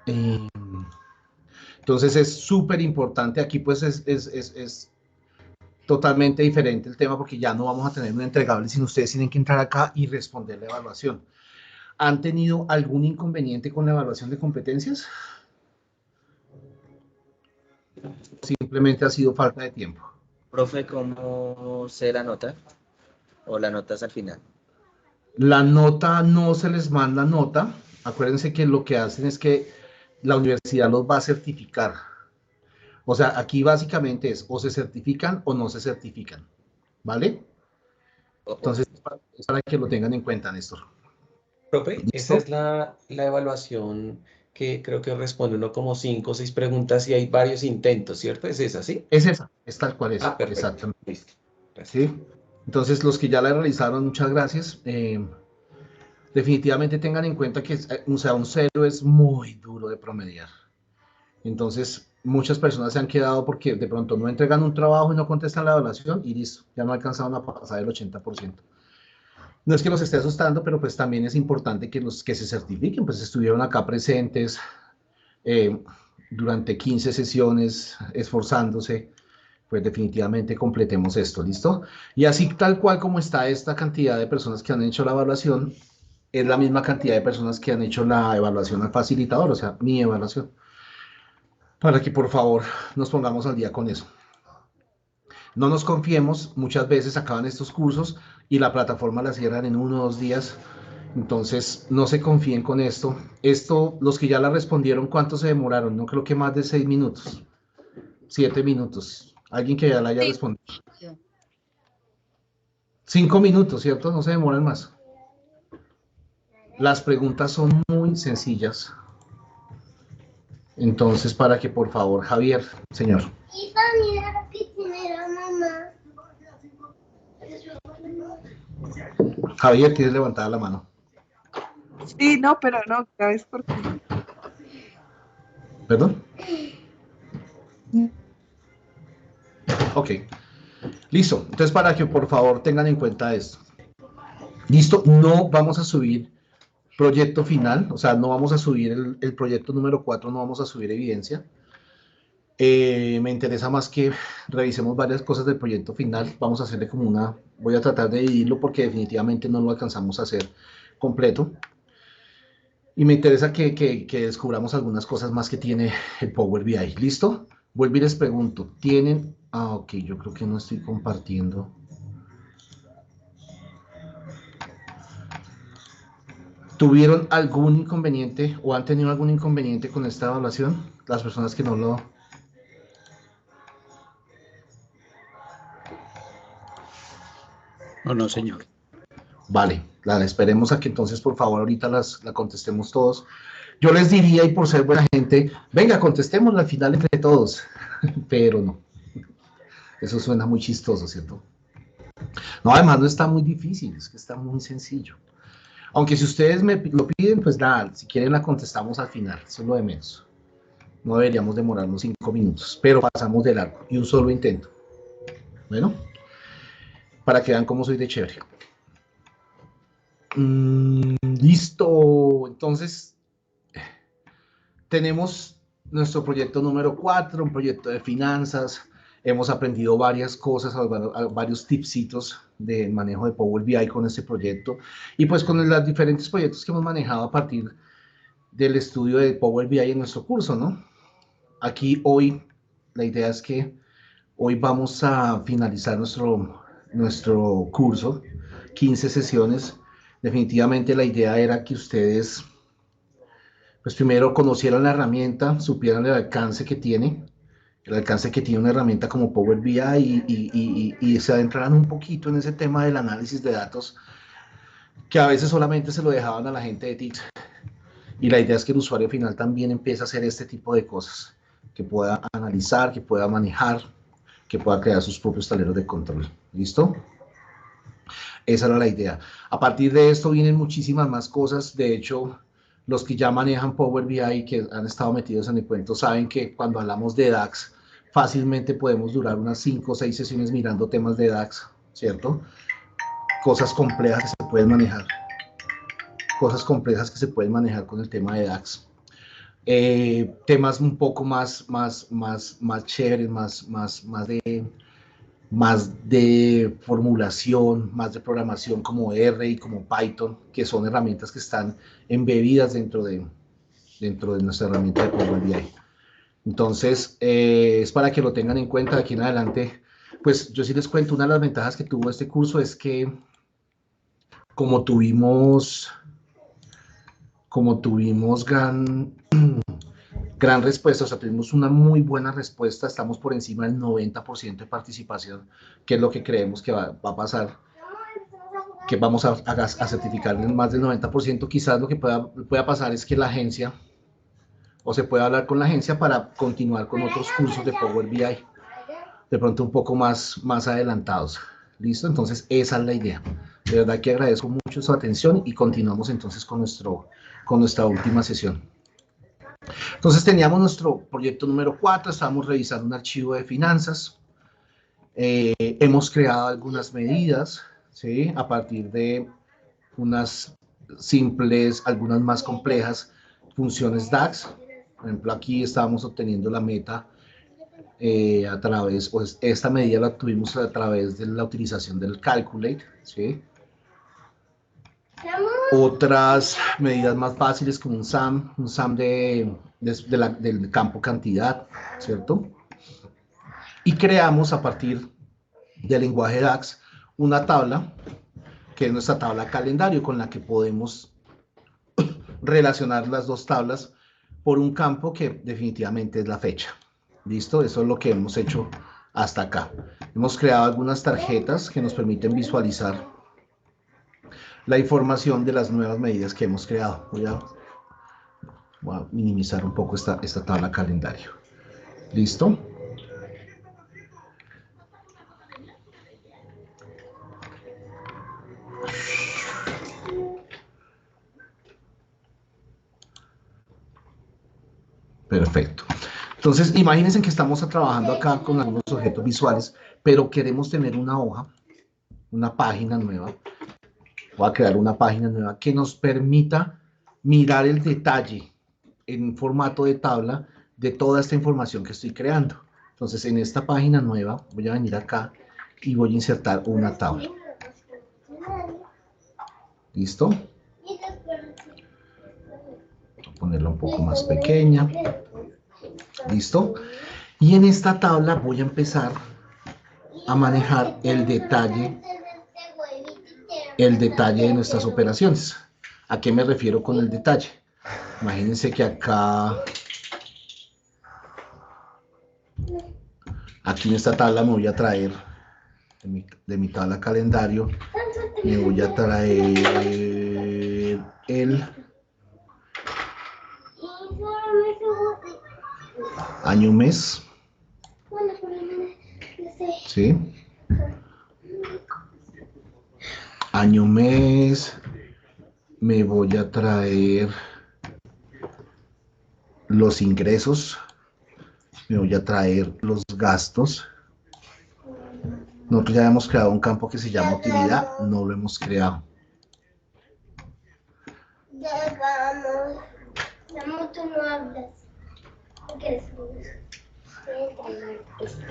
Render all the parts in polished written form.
Eh, entonces es súper importante, aquí pues es totalmente diferente el tema porque ya no vamos a tener un entregable, sino ustedes tienen que entrar acá y responder la evaluación. ¿Han tenido algún inconveniente con la evaluación de competencias? Simplemente ha sido falta de tiempo. Profe, ¿cómo sé la nota? ¿O la nota es al final? La nota no se les manda nota. Acuérdense que lo que hacen es que la universidad los va a certificar. O sea, aquí básicamente es o se certifican o no se certifican. ¿Vale? Ojo. Entonces, es para que lo tengan en cuenta, Néstor. Profe, esa ¿Listo? es la evaluación que creo que responde uno como 5 o 6 preguntas y hay varios intentos, ¿cierto? ¿Es esa, sí? Es esa, es tal cual es, Ah, perfecto. exactamente. Listo. Gracias. ¿Sí? Entonces, los que ya la realizaron, muchas gracias. Definitivamente tengan en cuenta que o sea, un cero es muy duro de promediar. Entonces, muchas personas se han quedado porque de pronto no entregan un trabajo y no contestan la evaluación y listo, ya no alcanzaron a pasar el 80%. No es que los esté asustando, pero pues también es importante que los que se certifiquen, pues estuvieron acá presentes eh, durante 15 sesiones, esforzándose, pues definitivamente completemos esto, ¿listo? Y así tal cual como está esta cantidad de personas que han hecho la evaluación, es la misma cantidad de personas que han hecho la evaluación al facilitador, o sea, mi evaluación, para que por favor nos pongamos al día con eso. No nos confiemos, muchas veces acaban estos cursos y la plataforma la cierran en 1 o 2 días, entonces no se confíen con esto. Esto, los que ya la respondieron, ¿cuánto se demoraron? No creo que más de 6 minutos, 7 minutos. Alguien que ya la haya Sí. respondido. 5 minutos, ¿cierto? No se demoran más. Las preguntas son muy sencillas. Entonces, para que por favor, Javier, señor. Y familia que tiene la mamá. Javier, tienes levantada la mano. Sí, no, pero no, ¿sabes por qué? ¿Perdón? Ok. Listo. Entonces, para que por favor tengan en cuenta esto. Listo. No vamos a subir proyecto final, o sea, no vamos a subir el proyecto número 4, no vamos a subir evidencia. Me interesa más que revisemos varias cosas del proyecto final. Vamos a hacerle como una, voy a tratar de dividirlo porque definitivamente no lo alcanzamos a hacer completo. Y me interesa que descubramos algunas cosas más que tiene el Power BI. ¿Listo? Vuelvo y les pregunto, ¿tienen? Ah, ok, yo creo que no estoy compartiendo. ¿Tuvieron algún inconveniente o han tenido algún inconveniente con esta evaluación? Las personas que no lo... No, no, señor. Vale, la esperemos a que entonces por favor ahorita la contestemos todos. Yo les diría, y por ser buena gente, venga, contestémosla al final entre todos, pero no. Eso suena muy chistoso, ¿cierto? No, además no está muy difícil, es que está muy sencillo. Aunque si ustedes me lo piden, pues nada, si quieren la contestamos al final, eso es lo de menos. No deberíamos demorarnos 5 minutos, pero pasamos de largo y un solo intento. Bueno, para que vean cómo soy de chévere. Listo, entonces tenemos nuestro proyecto número 4, un proyecto de finanzas. Hemos aprendido varias cosas, varios tipsitos de manejo de Power BI con este proyecto. Y pues con los diferentes proyectos que hemos manejado a partir del estudio de Power BI en nuestro curso, ¿no? Aquí hoy, la idea es que hoy vamos a finalizar nuestro curso, 15 sesiones. Definitivamente la idea era que ustedes pues primero conocieran la herramienta, supieran el alcance que tiene una herramienta como Power BI y se adentraran un poquito en ese tema del análisis de datos, que a veces solamente se lo dejaban a la gente de TIC. Y la idea es que el usuario final también empiece a hacer este tipo de cosas, que pueda analizar, que pueda manejar, que pueda crear sus propios tableros de control. ¿Listo? Esa era la idea. A partir de esto vienen muchísimas más cosas. De hecho, los que ya manejan Power BI y que han estado metidos en el cuento saben que cuando hablamos de DAX, fácilmente podemos durar unas 5 o 6 sesiones mirando temas de DAX, ¿cierto? Cosas complejas que se pueden manejar. Cosas complejas que se pueden manejar con el tema de DAX. Temas un poco más chéveres, más de formulación, más de programación como R y como Python, que son herramientas que están embebidas dentro de nuestra herramienta de Power BI. Entonces, es para que lo tengan en cuenta de aquí en adelante. Pues yo sí les cuento, una de las ventajas que tuvo este curso es que como tuvimos gran respuesta, o sea, tuvimos una muy buena respuesta, estamos por encima del 90% de participación, que es lo que creemos que va a pasar, que vamos a certificar en más del 90%. Quizás lo que pueda pasar es que la agencia, o se pueda hablar con la agencia para continuar con otros cursos de Power BI, de pronto un poco más adelantados. ¿Listo? Entonces, esa es la idea. De verdad que agradezco mucho su atención y continuamos entonces con nuestra última sesión. Entonces, teníamos nuestro proyecto número 4, estábamos revisando un archivo de finanzas. Hemos creado algunas medidas, ¿sí? A partir de unas simples, algunas más complejas funciones DAX. Por ejemplo, aquí estábamos obteniendo la meta a través, pues esta medida la tuvimos a través de la utilización del Calculate, ¿sí? Otras medidas más fáciles como un SAM del campo cantidad, ¿cierto? Y creamos a partir del lenguaje DAX una tabla, que es nuestra tabla calendario, con la que podemos relacionar las dos tablas por un campo que definitivamente es la fecha. ¿Listo? Eso es lo que hemos hecho hasta acá. Hemos creado algunas tarjetas que nos permiten visualizar la información de las nuevas medidas que hemos creado. Voy a minimizar un poco esta tabla calendario. ¿Listo? Perfecto. Entonces, imagínense que estamos trabajando acá con algunos objetos visuales, pero queremos tener una hoja, una página nueva. Voy a crear una página nueva que nos permita mirar el detalle en formato de tabla de toda esta información que estoy creando. Entonces, en esta página nueva, voy a venir acá y voy a insertar una tabla. ¿Listo? Voy a ponerla un poco más pequeña. ¿Listo? Y en esta tabla voy a empezar a manejar el detalle de nuestras operaciones. ¿A qué me refiero con el detalle? Imagínense que aquí en esta tabla me voy a traer de mi tabla calendario, me voy a traer el año mes, ¿sí? Año mes, me voy a traer los ingresos, me voy a traer los gastos. Nosotros ya hemos creado un campo que se llama utilidad, no lo hemos creado. Ya vamos. Vamos, tú no hablas. ¿Qué quieres? Voy a entregar esto a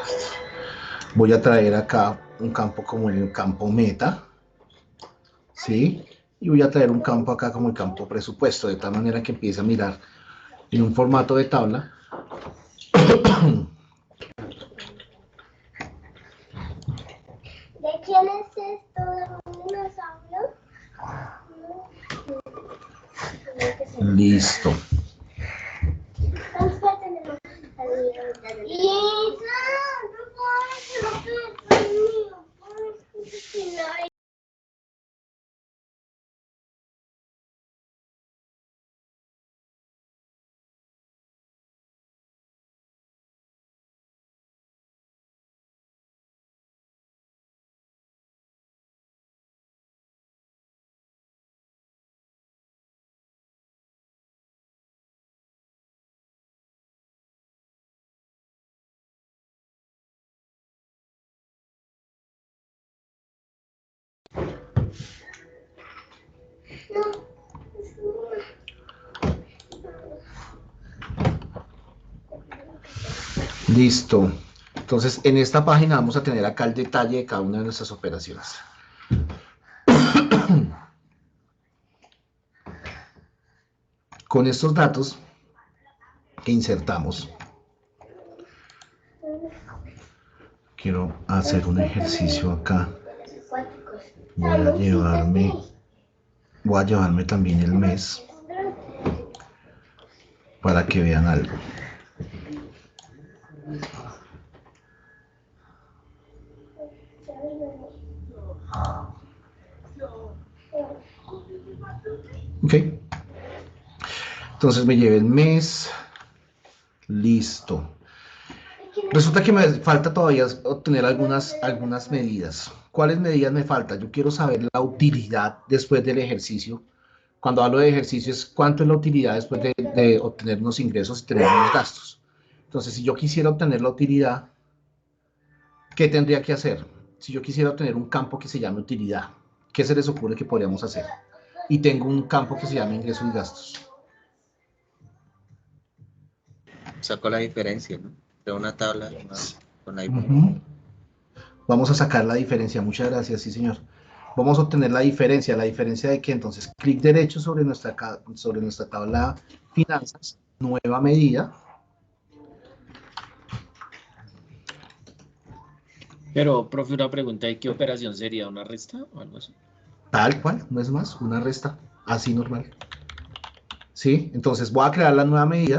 esta. Voy a traer acá un campo como el campo meta, ¿sí? Y voy a traer un campo acá como el campo presupuesto, de tal manera que empiece a mirar en un formato de tabla. ¿De quién es esto? ¿De un dinosaurio? Listo. Listo. Entonces, en esta página vamos a tener acá el detalle de cada una de nuestras operaciones. Con estos datos que insertamos, quiero hacer un ejercicio acá. Voy a llevarme también el mes para que vean algo. Ok. Entonces me llevé el mes. Listo. Resulta que me falta todavía obtener algunas medidas. ¿Cuáles medidas me faltan? Yo quiero saber la utilidad después del ejercicio. Cuando hablo de ejercicio es cuánto es la utilidad después de obtener unos ingresos y tener unos gastos. Entonces, si yo quisiera obtener la utilidad, ¿qué tendría que hacer? Si yo quisiera obtener un campo que se llame utilidad, ¿qué se les ocurre que podríamos hacer? Y tengo un campo que se llama ingresos y gastos. Saco la diferencia, ¿no? De una tabla con la Vamos a sacar la diferencia. Muchas gracias, sí, señor. Vamos a obtener la diferencia. ¿La diferencia de qué? Entonces, clic derecho sobre nuestra tabla finanzas, nueva medida. Pero, profe, una pregunta, ¿y qué operación sería? ¿Una resta o algo así? Tal cual, no es más, una resta, así normal. ¿Sí? Entonces voy a crear la nueva medida.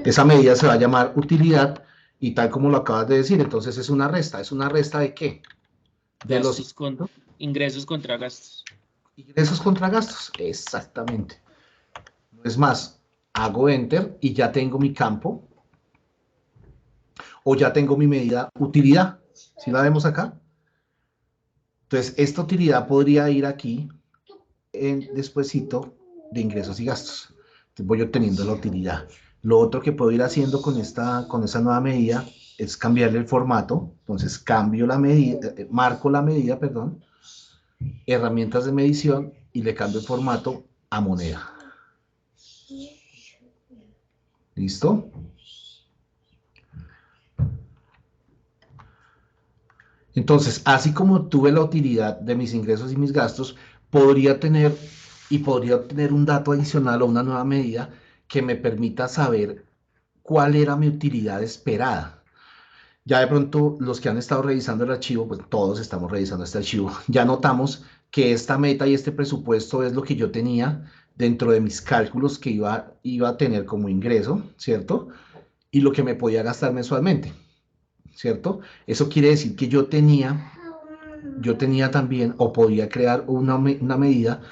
Esa medida se va a llamar utilidad y tal como lo acabas de decir, entonces es una resta. ¿Es una resta de qué? De Gastos ingresos contra gastos. Ingresos contra gastos, exactamente. No es más, hago enter y ya tengo mi campo o ya tengo mi medida utilidad. ¿Sí la vemos acá? Entonces, esta utilidad podría ir aquí despuesito de ingresos y gastos. Entonces, voy obteniendo la utilidad. Lo otro que puedo ir haciendo con esa nueva medida es cambiarle el formato. Entonces, cambio la medida, marco la medida, perdón, herramientas de medición y le cambio el formato a moneda. ¿Listo? Entonces, así como tuve la utilidad de mis ingresos y mis gastos, podría obtener un dato adicional o una nueva medida que me permita saber cuál era mi utilidad esperada. Ya de pronto, los que han estado revisando el archivo, pues todos estamos revisando este archivo, ya notamos que esta meta y este presupuesto es lo que yo tenía dentro de mis cálculos que iba a tener como ingreso, ¿cierto? Y lo que me podía gastar mensualmente, ¿cierto? Eso quiere decir que yo tenía también, o podía crear una medida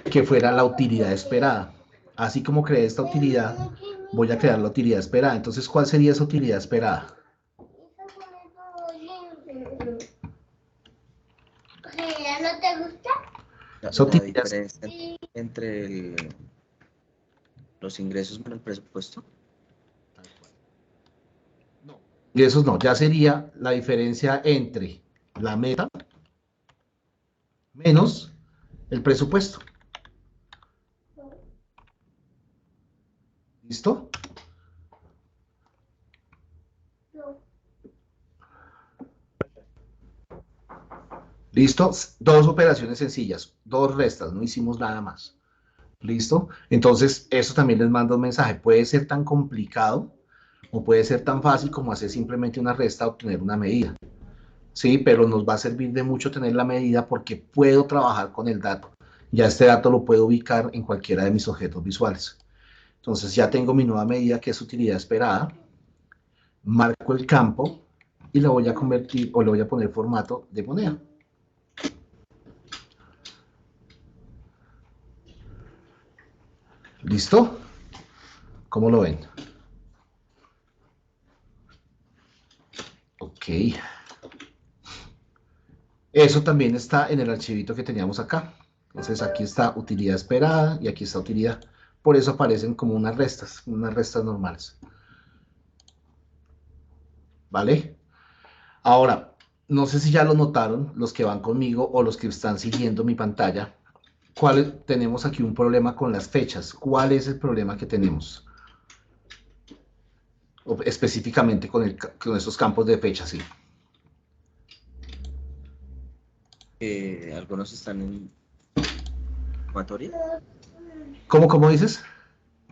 que fuera la utilidad esperada. Así como creé esta utilidad, voy a crear la utilidad esperada. Entonces, ¿cuál sería esa utilidad esperada? ¿No te gusta? La diferencia entre los ingresos con el presupuesto. Ingresos no, ya sería la diferencia entre la meta menos el presupuesto. ¿Listo? ¿Listo? Dos operaciones sencillas, dos restas, no hicimos nada más. ¿Listo? Entonces, eso también les manda un mensaje. Puede ser tan complicado o puede ser tan fácil como hacer simplemente una resta o obtener una medida. Sí, pero nos va a servir de mucho tener la medida porque puedo trabajar con el dato. Ya este dato lo puedo ubicar en cualquiera de mis objetos visuales. Entonces ya tengo mi nueva medida que es utilidad esperada. Marco el campo y lo voy a convertir o le voy a poner formato de moneda. ¿Listo? ¿Cómo lo ven? Ok. Eso también está en el archivito que teníamos acá. Entonces aquí está utilidad esperada y aquí está utilidad. Por eso aparecen como unas restas normales. ¿Vale? Ahora, no sé si ya lo notaron los que van conmigo o los que están siguiendo mi pantalla. Tenemos aquí un problema con las fechas. ¿Cuál es el problema que tenemos? o específicamente con estos campos de fecha, sí. Algunos están en sumatoria, ¿Cómo dices?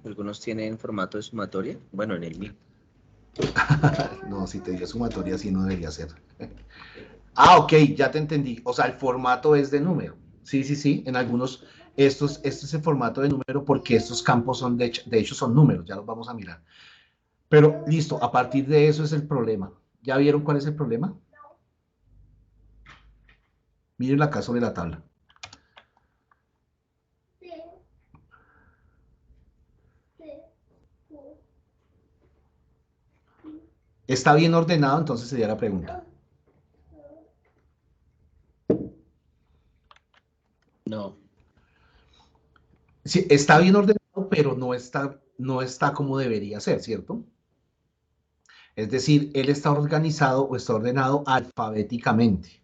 algunos tienen formato de sumatoria. Bueno, en el mío. No, si te dio sumatoria, sí no debería ser. Ah, ok, ya te entendí. O sea, el formato es de número. Sí, sí, sí. En algunos, este es el formato de número porque estos campos son, de hecho, son números. Ya los vamos a mirar. Pero listo, a partir de eso es el problema. ¿Ya vieron cuál es el problema? Miren acá sobre la tabla. ¿Está bien ordenado? Entonces sería la pregunta. No. Sí, está bien ordenado, pero no está como debería ser, ¿cierto? Es decir, él está organizado o está ordenado alfabéticamente.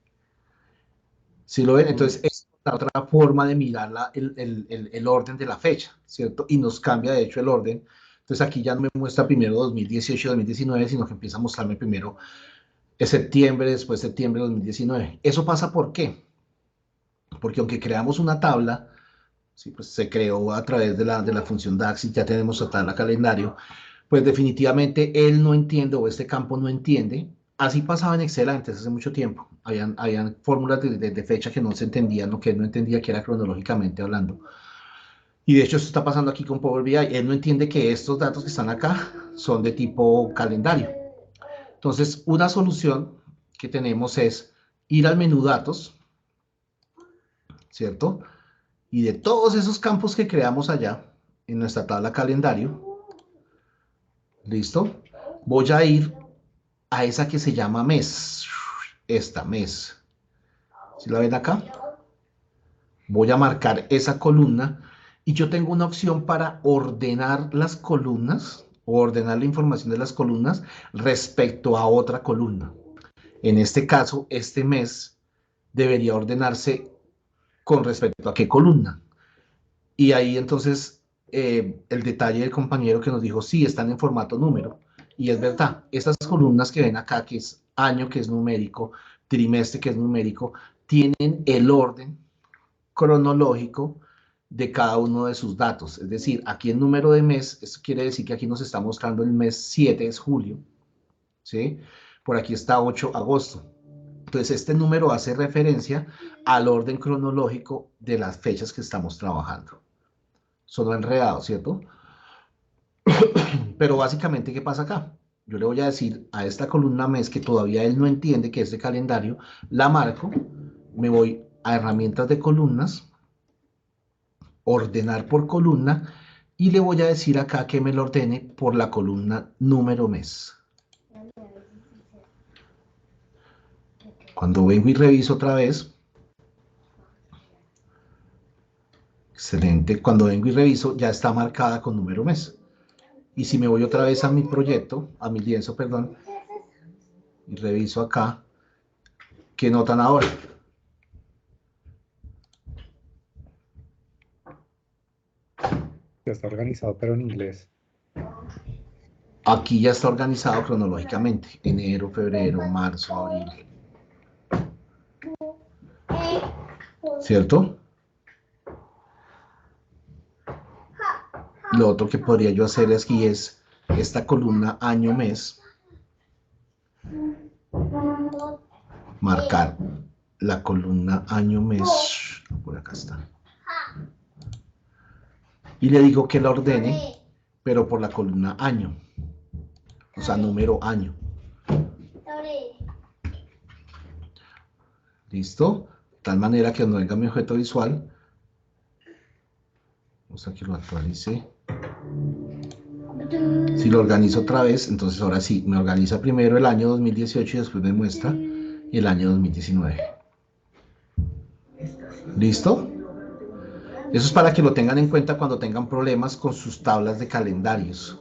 ¿Sí lo ven? Entonces, es otra forma de mirar el orden de la fecha, ¿cierto? Y nos cambia, de hecho, el orden. Entonces, aquí ya no me muestra primero 2018 2019, sino que empieza a mostrarme primero septiembre, después septiembre de 2019. ¿Eso pasa por qué? Porque aunque creamos una tabla, ¿sí? Pues se creó a través de la función DAX y ya tenemos la tabla calendario, pues definitivamente él no entiende o este campo no entiende. Así pasaba en Excel antes, hace mucho tiempo. Habían fórmulas de fecha que no se entendían, lo que él no entendía que era cronológicamente hablando. Y de hecho esto está pasando aquí con Power BI. Él no entiende que estos datos que están acá son de tipo calendario. Entonces, una solución que tenemos es ir al menú datos, ¿cierto? Y de todos esos campos que creamos allá en nuestra tabla calendario, ¿listo? Voy a ir a esa que se llama mes. Esta, mes. ¿Sí la ven acá? Voy a marcar esa columna y yo tengo una opción para ordenar las columnas o ordenar la información de las columnas respecto a otra columna. En este caso, este mes debería ordenarse con respecto a qué columna. Y ahí entonces el detalle del compañero que nos dijo, sí, están en formato número. Y es verdad, estas columnas que ven acá, que es año, que es numérico, trimestre, que es numérico, tienen el orden cronológico de cada uno de sus datos. Es decir, aquí el número de mes, esto quiere decir que aquí nos está mostrando el mes 7, es julio, ¿sí? Por aquí está 8 agosto. Entonces, este número hace referencia al orden cronológico de las fechas que estamos trabajando. Sonó enredado, ¿cierto? Pero básicamente, ¿qué pasa acá? Yo le voy a decir a esta columna mes que todavía él no entiende que es de calendario, la marco, me voy a herramientas de columnas, ordenar por columna, y le voy a decir acá que me lo ordene por la columna número mes. Cuando vengo y reviso otra vez, excelente, cuando vengo y reviso ya está marcada con número mes. Y si me voy otra vez a mi proyecto, a mi lienzo, perdón, y reviso acá, ¿qué notan ahora? Ya está organizado, pero en inglés. Aquí ya está organizado cronológicamente, enero, febrero, marzo, abril. ¿Cierto? Lo otro que podría yo hacer aquí es esta columna año-mes, marcar la columna año-mes, por acá está, y le digo que la ordene, pero por la columna año, o sea, número año. ¿Listo? De tal manera que cuando venga mi objeto visual, vamos a que lo actualice. Si lo organizo otra vez, entonces ahora sí, me organiza primero el año 2018 y después me muestra el año 2019. ¿Listo? Eso es para que lo tengan en cuenta cuando tengan problemas con sus tablas de calendarios.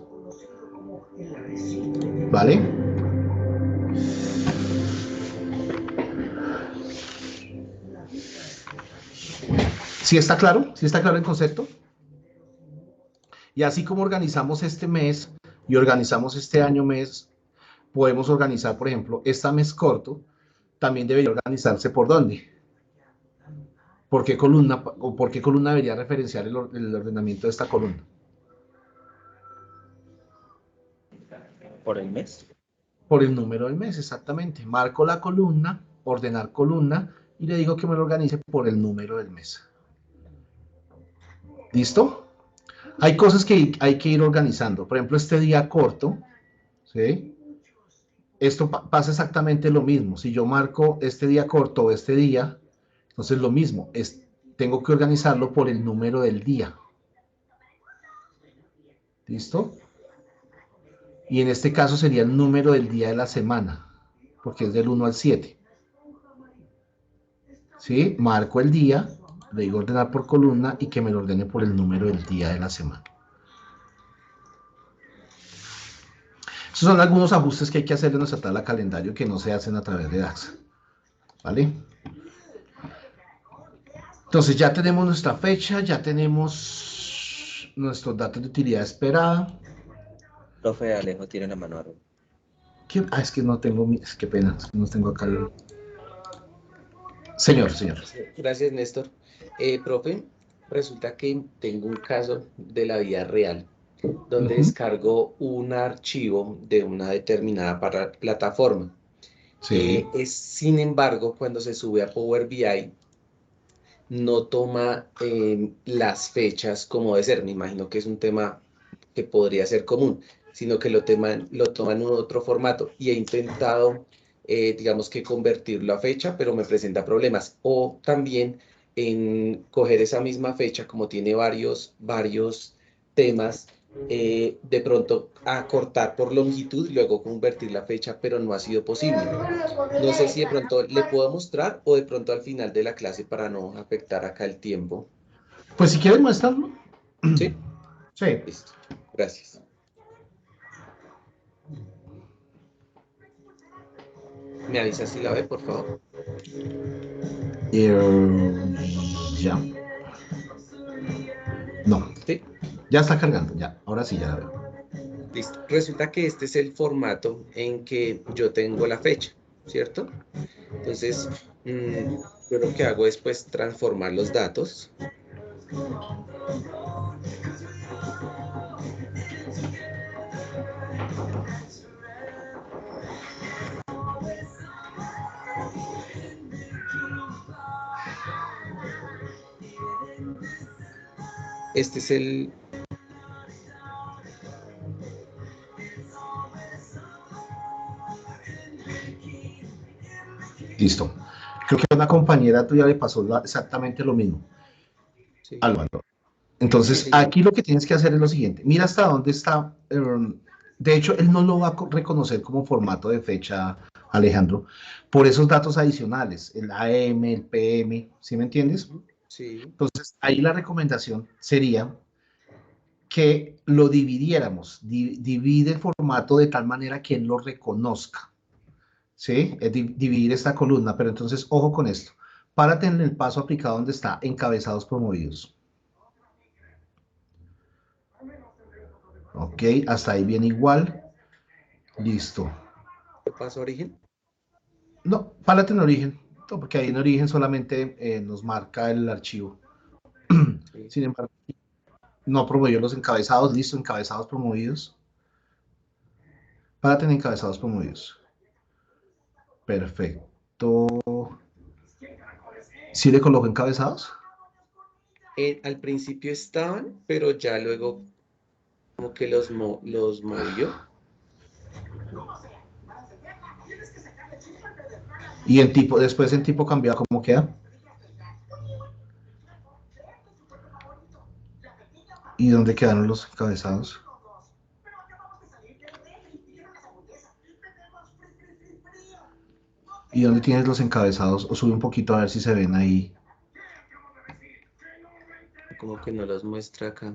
¿Vale? ¿Sí está claro? ¿Sí está claro el concepto? Y así como organizamos este mes, y organizamos este año mes, podemos organizar, por ejemplo, esta mes corto, también debería organizarse por dónde. ¿Por qué columna, o por qué columna debería referenciar el ordenamiento de esta columna? ¿Por el mes? Por el número del mes, exactamente. Marco la columna, ordenar columna, y le digo que me lo organice por el número del mes. ¿Listo? Hay cosas que hay que ir organizando. Por ejemplo, este día corto, ¿sí? Esto pasa exactamente lo mismo. Si yo marco este día corto o este día, entonces lo mismo. Tengo que organizarlo por el número del día. ¿Listo? Y en este caso sería el número del día de la semana, porque es del 1 al 7. ¿Sí? Marco el día, le digo ordenar por columna y que me lo ordene por el número del día de la semana. Esos son algunos ajustes que hay que hacer en nuestra tabla calendario que no se hacen a través de DAX. ¿Vale? Entonces ya tenemos nuestra fecha, ya tenemos nuestros datos de utilidad esperada. Profe Alejo tiene la mano arriba. Es que no tengo, qué pena, es que no tengo acá el... Señor. Gracias, Néstor. Profe, resulta que tengo un caso de la vida real donde descargo un archivo de una determinada plataforma. Sí. Sin embargo, cuando se sube a Power BI, no toma las fechas como debe ser. Me imagino que es un tema que podría ser común, sino que lo toman en otro formato. Y he intentado, digamos que convertirlo a fecha, pero me presenta problemas. O también en coger esa misma fecha, como tiene varios temas, de pronto acortar por longitud y luego convertir la fecha, pero no ha sido posible. No sé si de pronto le puedo mostrar o de pronto al final de la clase para no afectar acá el tiempo. Pues si quieres muéstralo. ¿Sí? Sí. Listo. Gracias. ¿Me avisas si la ve, por favor? Ya. No. Sí. Ya está cargando, ya. Ahora sí ya la veo. Listo. Resulta que este es el formato en que yo tengo la fecha, ¿cierto? Entonces, yo lo que hago es pues transformar los datos. Este es el... Listo. Creo que a una compañera tuya le pasó exactamente lo mismo. Sí. Álvaro. Entonces, Sí. aquí lo que tienes que hacer es lo siguiente. Mira hasta dónde está. De hecho, él no lo va a reconocer como formato de fecha, Alejandro, por esos datos adicionales, el AM, el PM, ¿sí me entiendes? Sí. Entonces, ahí la recomendación sería que lo dividiéramos. Divide el formato de tal manera que él lo reconozca. ¿Sí? Es dividir esta columna, pero entonces, ojo con esto. Párate en el paso aplicado donde está encabezados promovidos. Ok, hasta ahí viene igual. Listo. ¿Qué paso origen? No, párate en origen, no, porque ahí en origen solamente nos marca el archivo. Sí. Sin embargo, no promovió los encabezados. Listo, encabezados promovidos. Párate en encabezados promovidos. Perfecto. ¿Sí le coloco encabezados? Al principio estaban, pero ya luego como que los movió. Y en tipo, después en tipo cambiado, ¿cómo queda? ¿Y dónde quedaron los encabezados? ¿Y dónde tienes los encabezados? O sube un poquito a ver si se ven ahí. Como que no los muestra acá.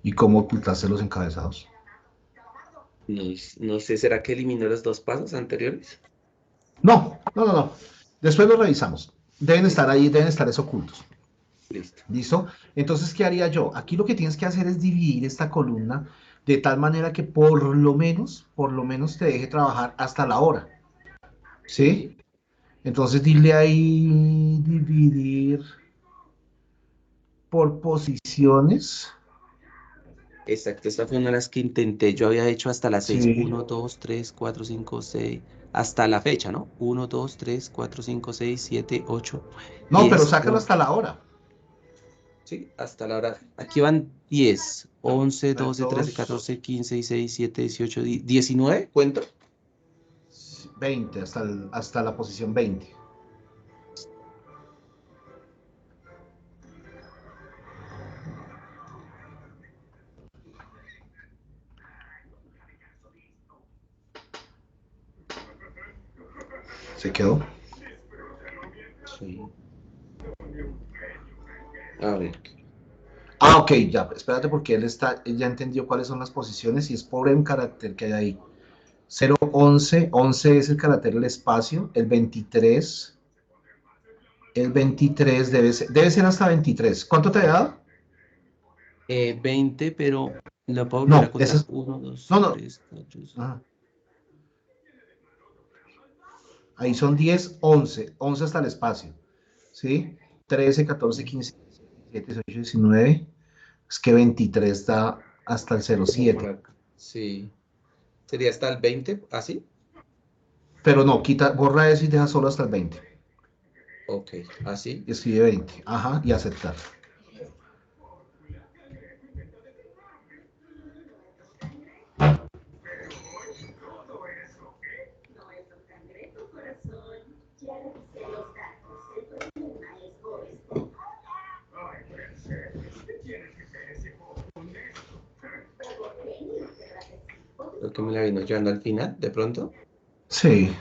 ¿Y cómo ocultaste los encabezados? No sé, ¿será que eliminó los dos pasos anteriores? No. Después lo revisamos. Deben estar ahí, deben estar ocultos. Listo. ¿Listo? Entonces, ¿qué haría yo? Aquí lo que tienes que hacer es dividir esta columna de tal manera que por lo menos te deje trabajar hasta la hora. ¿Sí? Sí, Entonces, dile ahí dividir por posiciones. exacto. Esta fue una de las que intenté. Yo había hecho hasta las 6. Sí. 1, 2, 3, 4, 5, 6. Hasta la fecha, ¿no? 1, 2, 3, 4, 5, 6, 7, 8, No, pero 10. sácalo hasta la hora. Sí, hasta la hora. Aquí van 10, 11, 12, 13, 2, 14, 15, 16, 17, 18, 19. ¿Cuento? 20, hasta la posición 20. ¿Se quedó? Sí. A ver. Ah, ok, ya, espérate porque él ya entendió cuáles son las posiciones y es por un carácter que hay ahí. 0, 11, 11 es el carácter del espacio, el 23 debe ser hasta 23. ¿Cuánto te ha dado? 20, pero lo puedo volver a No, ese contar. es, 1, no, 2, no, 3, 4, 5. ah, ahí son 10, 11, 11 hasta el espacio, ¿sí? 13, 14, 15, 17, 18, 19, es que 23 da hasta el Como por 07, acá. Sí. Sería hasta el 20, así. pero no, borra eso y deja solo hasta el 20, Ok, así. y escribe 20, ajá, y aceptar. Creo que me la vino llevando al final, de pronto. Sí,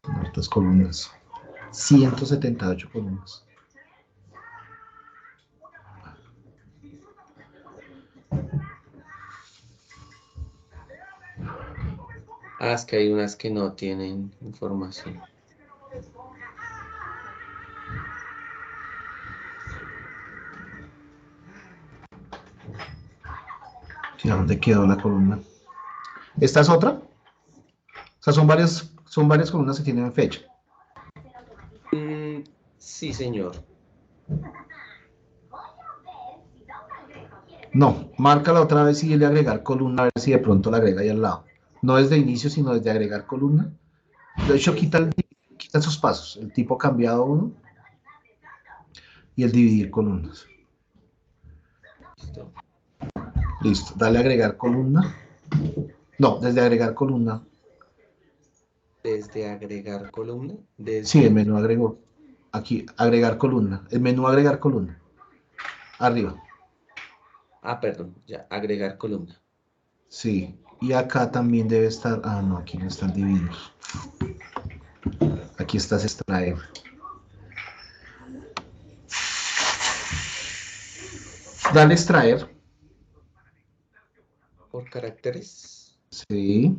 son hartas columnas, 178 columnas. Ah, es que hay unas que no tienen información. ¿Y a dónde quedó la columna? ¿Esta es otra? O sea, son varias columnas que tienen fecha. Sí, señor. No, márcala otra vez y dile agregar columna, a ver si de pronto la agrega ahí al lado. No desde inicio, sino desde agregar columna. De hecho, quita esos pasos, el tipo cambiado uno y el dividir columnas. Listo. Listo, dale a agregar columna. No, desde agregar columna. Desde agregar columna. Sí, el Desde. menú agregó. Aquí, agregar columna. El menú agregar columna. Arriba. Ah, perdón, ya. Agregar columna. Sí. Y acá también debe estar. Ah, no, aquí no están divididos. Aquí estás extraer. Dale extraer. Por caracteres. Sí.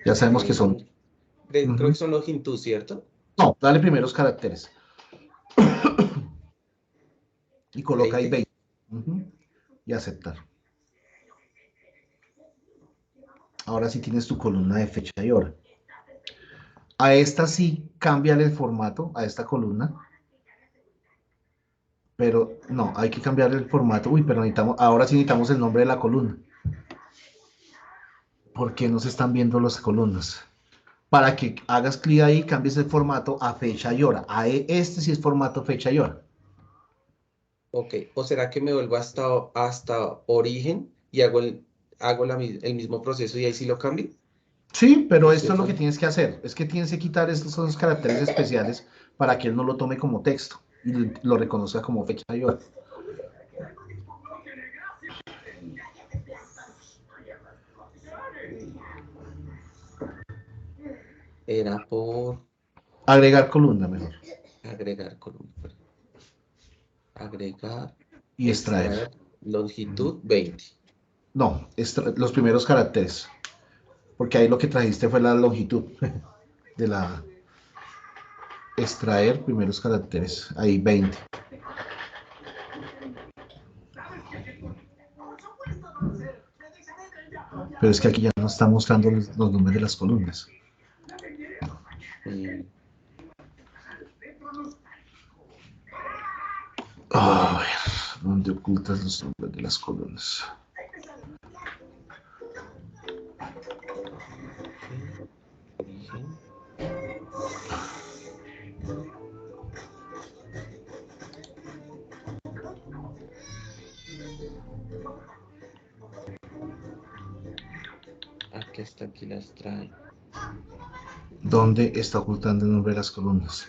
Ya sabemos que son. Creo que Ujú. son los Hintu, ¿cierto? No, dale primeros caracteres. Y coloca ahí 20. 20. Ujú. Y aceptar. Ahora sí tienes tu columna de fecha y hora. A esta sí, cámbiale el formato a esta columna. Pero no, hay que cambiarle el formato. Uy, pero ahora sí necesitamos el nombre de la columna. ¿Por qué no se están viendo las columnas? Para que hagas clic ahí, cambies el formato a fecha y hora. Este sí es formato fecha y hora. Ok. ¿O será que me vuelvo hasta origen y hago el mismo proceso y ahí sí lo cambio? Sí, pero De esto es lo que pronto. tienes que hacer. Es que tienes que quitar estos son los caracteres especiales para que él no lo tome como texto y lo reconozca como fecha y hora. Era por. Agregar columna mejor. Agregar columna. Agregar. Y extraer. Longitud 20. No, los primeros caracteres. Porque ahí lo que trajiste fue la longitud de la... Extraer primeros caracteres. Ahí 20. Pero es que aquí ya no está mostrando los nombres de las columnas. A ver, ¿dónde ocultas los nombres de las columnas? Origen. Aquí está, aquí las trae. ¿Dónde está ocultando el nombre de las columnas?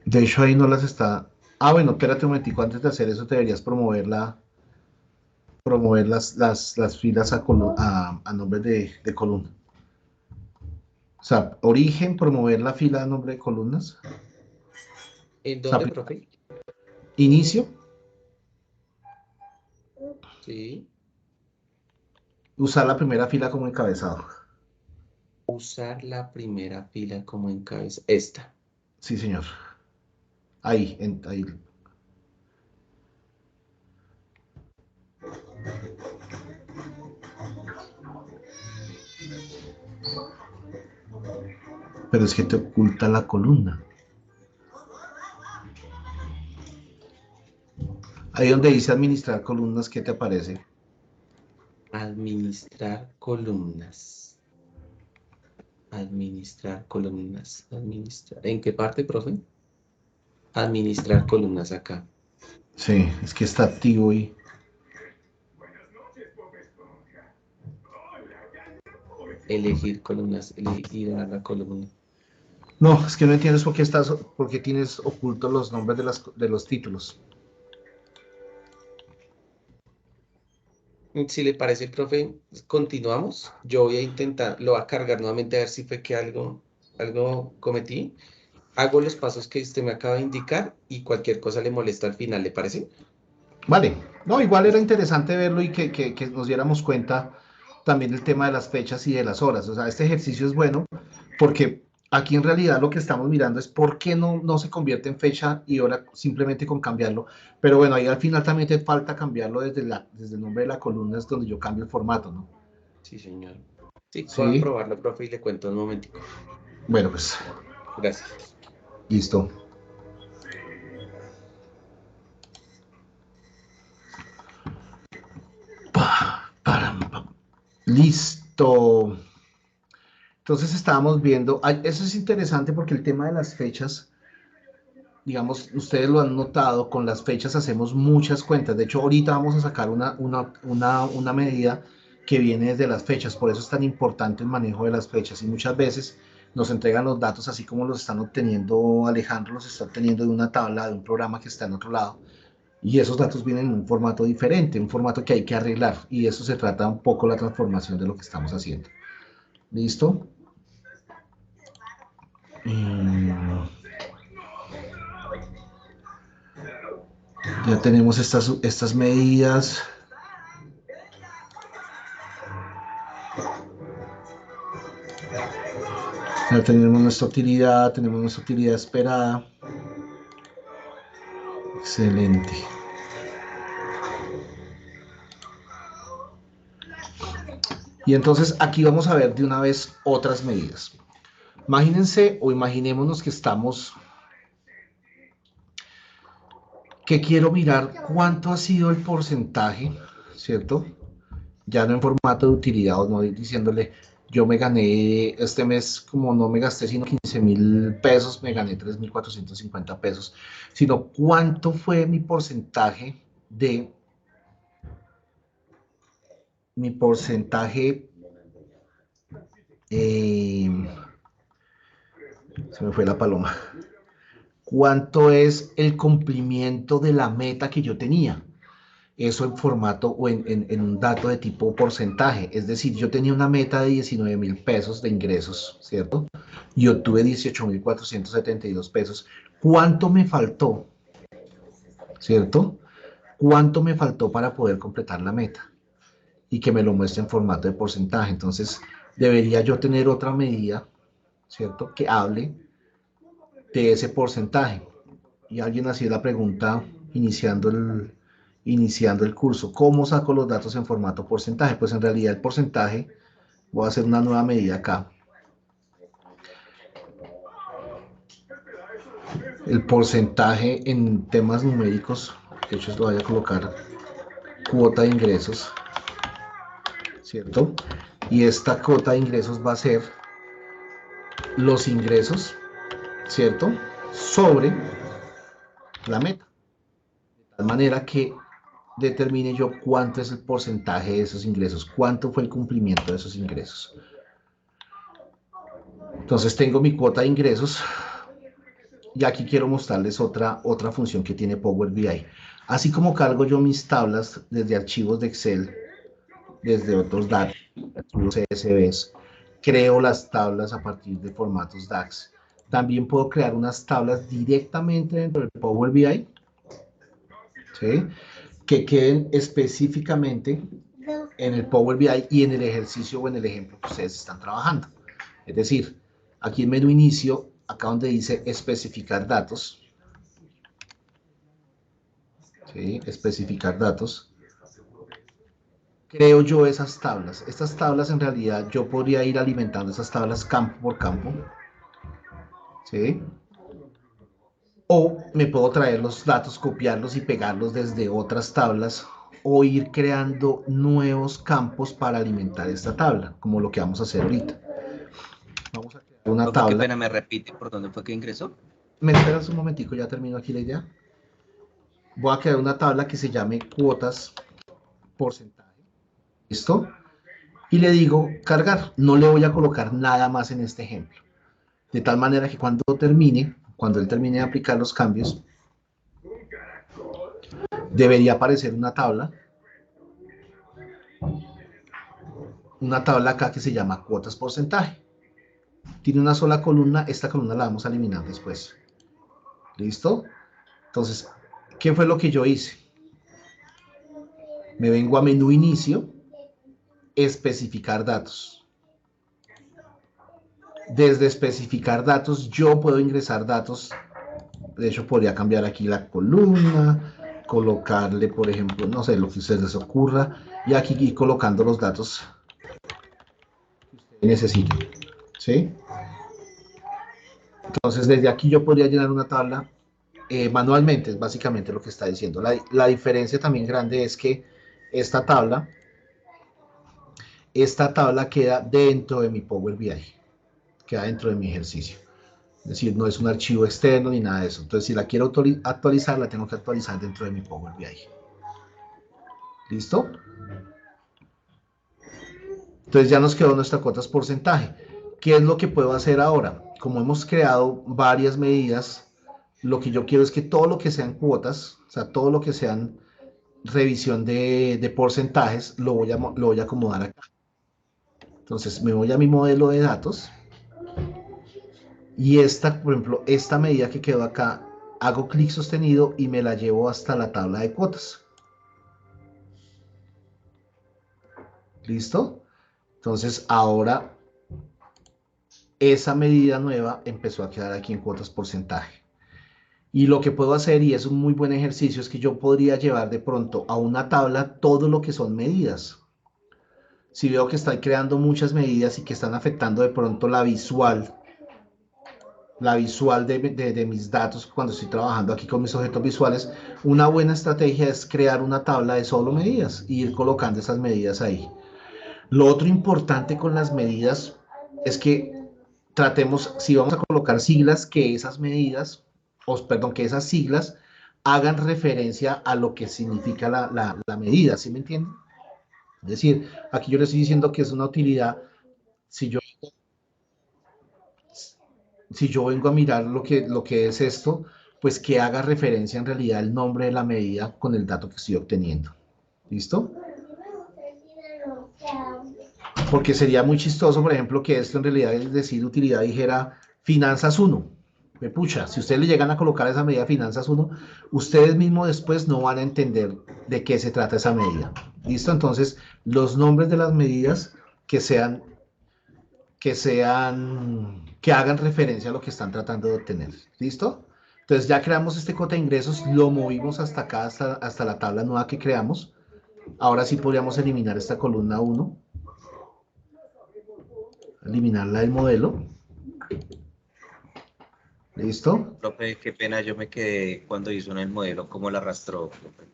De hecho, ahí no las está... Ah, bueno, espérate un momentico. Antes de hacer eso, deberías promover las filas a nombre de columna. O sea, origen, promover la fila a nombre de columnas. ¿En O sea, dónde, profe? inicio, Sí. usar la primera fila como encabezado. Usar la primera fila como encabezado. Esta. Sí, señor. Ahí, ahí. Pero es que te oculta la columna. Ahí donde dice administrar columnas, ¿qué te aparece? Administrar columnas. Administrar columnas. Administrar. ¿En qué parte, profe? Administrar columnas acá. Sí, es que está activo y... Elegir columnas. Elegir a la columna. No, es que no entiendes por qué tienes ocultos los nombres de los títulos. Si le parece, profe, continuamos. Yo voy a intentar, lo voy a cargar nuevamente a ver si fue que algo cometí. Hago los pasos que usted me acaba de indicar y cualquier cosa le molesta al final, ¿le parece? Vale, no, igual era interesante verlo y que nos diéramos cuenta también del tema de las fechas y de las horas. O sea, este ejercicio es bueno porque aquí en realidad lo que estamos mirando es por qué no se convierte en fecha y hora simplemente con cambiarlo. Pero bueno, ahí al final también te falta cambiarlo desde el nombre de la columna, es donde yo cambio el formato, ¿no? Sí, señor. Sí, voy a Sí, probarlo, profe, y le cuento un momentico. bueno, pues Gracias. listo. Listo. Entonces estábamos viendo, eso es interesante porque el tema de las fechas, digamos, ustedes lo han notado, con las fechas hacemos muchas cuentas. De hecho, ahorita vamos a sacar una medida que viene desde las fechas, por eso es tan importante el manejo de las fechas y muchas veces nos entregan los datos así como los están obteniendo Alejandro, los está obteniendo de una tabla, de un programa que está en otro lado. Y esos datos vienen en un formato diferente, un formato que hay que arreglar. Y eso se trata un poco la transformación de lo que estamos haciendo. ¿Listo? Ya tenemos estas medidas. Ya tenemos nuestra utilidad esperada. Excelente. Y entonces aquí vamos a ver de una vez otras medidas. Imagínense o imaginémonos que quiero mirar cuánto ha sido el porcentaje, ¿cierto? Ya no en formato de utilidad, o no diciéndole, yo me gané este mes, como no me gasté sino 15.000 pesos, me gané 3.450 pesos, sino cuánto fue mi porcentaje se me fue la paloma. cuánto es el cumplimiento de la meta que yo tenía. Eso en formato o en un dato de tipo porcentaje. Es decir, yo tenía una meta de 19.000 pesos de ingresos, ¿cierto? Y obtuve 18.472 pesos. ¿Cuánto me faltó? ¿Cierto? ¿Cuánto me faltó para poder completar la meta? Y que me lo muestre en formato de porcentaje. Entonces, debería yo tener otra medida, ¿cierto? Que hable de ese porcentaje. Y alguien hacía la pregunta iniciando el curso, ¿cómo saco los datos en formato porcentaje? Pues en realidad el porcentaje, voy a hacer una nueva medida acá. El porcentaje en temas numéricos, de hecho lo voy a colocar cuota de ingresos, ¿cierto? Y esta cuota de ingresos va a ser los ingresos, ¿cierto? Sobre la meta. De tal manera que determine yo cuánto es el porcentaje de esos ingresos, cuánto fue el cumplimiento de esos ingresos. Entonces tengo mi cuota de ingresos y aquí quiero mostrarles otra función que tiene Power BI. Así como cargo yo mis tablas desde archivos de Excel, desde otros datos, los CSVs, creo las tablas a partir de formatos DAX. También puedo crear unas tablas directamente dentro del Power BI, ¿sí? Que queden específicamente en el Power BI y en el ejercicio o en el ejemplo que ustedes están trabajando. Es decir, aquí en menú inicio, acá donde dice especificar datos, ¿sí? Especificar datos, creo yo esas tablas. Estas tablas en realidad yo podría ir alimentando esas tablas campo por campo, ¿sí? O me puedo traer los datos, copiarlos y pegarlos desde otras tablas o ir creando nuevos campos para alimentar esta tabla, como lo que vamos a hacer ahorita. Vamos a crear una Profe, qué tabla. pena, ¿me repite por dónde fue que ingresó? ¿Me esperas un momentico? Ya termino aquí la idea. Voy a crear una tabla que se llame cuotas porcentaje. ¿Listo? Y le digo cargar. No le voy a colocar nada más en este ejemplo. De tal manera que cuando él termine de aplicar los cambios, debería aparecer una tabla acá que se llama cuotas porcentaje. Tiene una sola columna, esta columna la vamos a eliminar después. ¿Listo? Entonces, ¿qué fue lo que yo hice? Me vengo a menú inicio, especificar datos. Desde especificar datos, yo puedo ingresar datos. De hecho, podría cambiar aquí la columna, colocarle, por ejemplo, no sé, lo que a ustedes les ocurra, y aquí ir colocando los datos que ustedes necesiten. ¿Sí? Entonces, desde aquí yo podría llenar una tabla manualmente, es básicamente lo que está diciendo. La diferencia también grande es que esta tabla queda dentro de mi Power BI, queda dentro de mi ejercicio. Es decir, no es un archivo externo ni nada de eso. Entonces, si la quiero actualizar, la tengo que actualizar dentro de mi Power BI. ¿Listo? Entonces ya nos quedó nuestra cuotas porcentaje. ¿Qué es lo que puedo hacer ahora? Como hemos creado varias medidas, lo que yo quiero es que todo lo que sean cuotas, o sea, todo lo que sean revisión de porcentajes, lo voy a acomodar acá. Entonces me voy a mi modelo de datos y por ejemplo, esta medida que quedó acá, hago clic sostenido y me la llevo hasta la tabla de cuotas. ¿Listo? Entonces ahora esa medida nueva empezó a quedar aquí en cuotas porcentaje. Y lo que puedo hacer, y es un muy buen ejercicio, es que yo podría llevar de pronto a una tabla todo lo que son medidas. Si veo que estoy creando muchas medidas y que están afectando de pronto la visual de mis datos cuando estoy trabajando aquí con mis objetos visuales, una buena estrategia es crear una tabla de solo medidas e ir colocando esas medidas ahí. Lo otro importante con las medidas es que tratemos, si vamos a colocar siglas, que esas medidas, que esas siglas hagan referencia a lo que significa la medida, ¿sí me entienden? Es decir, aquí yo les estoy diciendo que es una utilidad. Si yo vengo a mirar lo que es esto, pues que haga referencia en realidad el nombre de la medida con el dato que estoy obteniendo. ¿Listo? Porque sería muy chistoso, por ejemplo, que esto en realidad, es decir, utilidad dijera finanzas 1. Pucha, si ustedes le llegan a colocar esa medida finanzas 1, ustedes mismos después no van a entender de qué se trata esa medida. ¿Listo? Entonces, los nombres de las medidas que hagan referencia a lo que están tratando de obtener. ¿Listo? Entonces ya creamos este cota de ingresos, lo movimos hasta acá, hasta la tabla nueva que creamos. Ahora sí podríamos eliminar esta columna 1. Eliminarla del modelo. ¿Listo? Profe, qué pena, yo me quedé cuando hizo en el modelo, ¿cómo la arrastró, profe?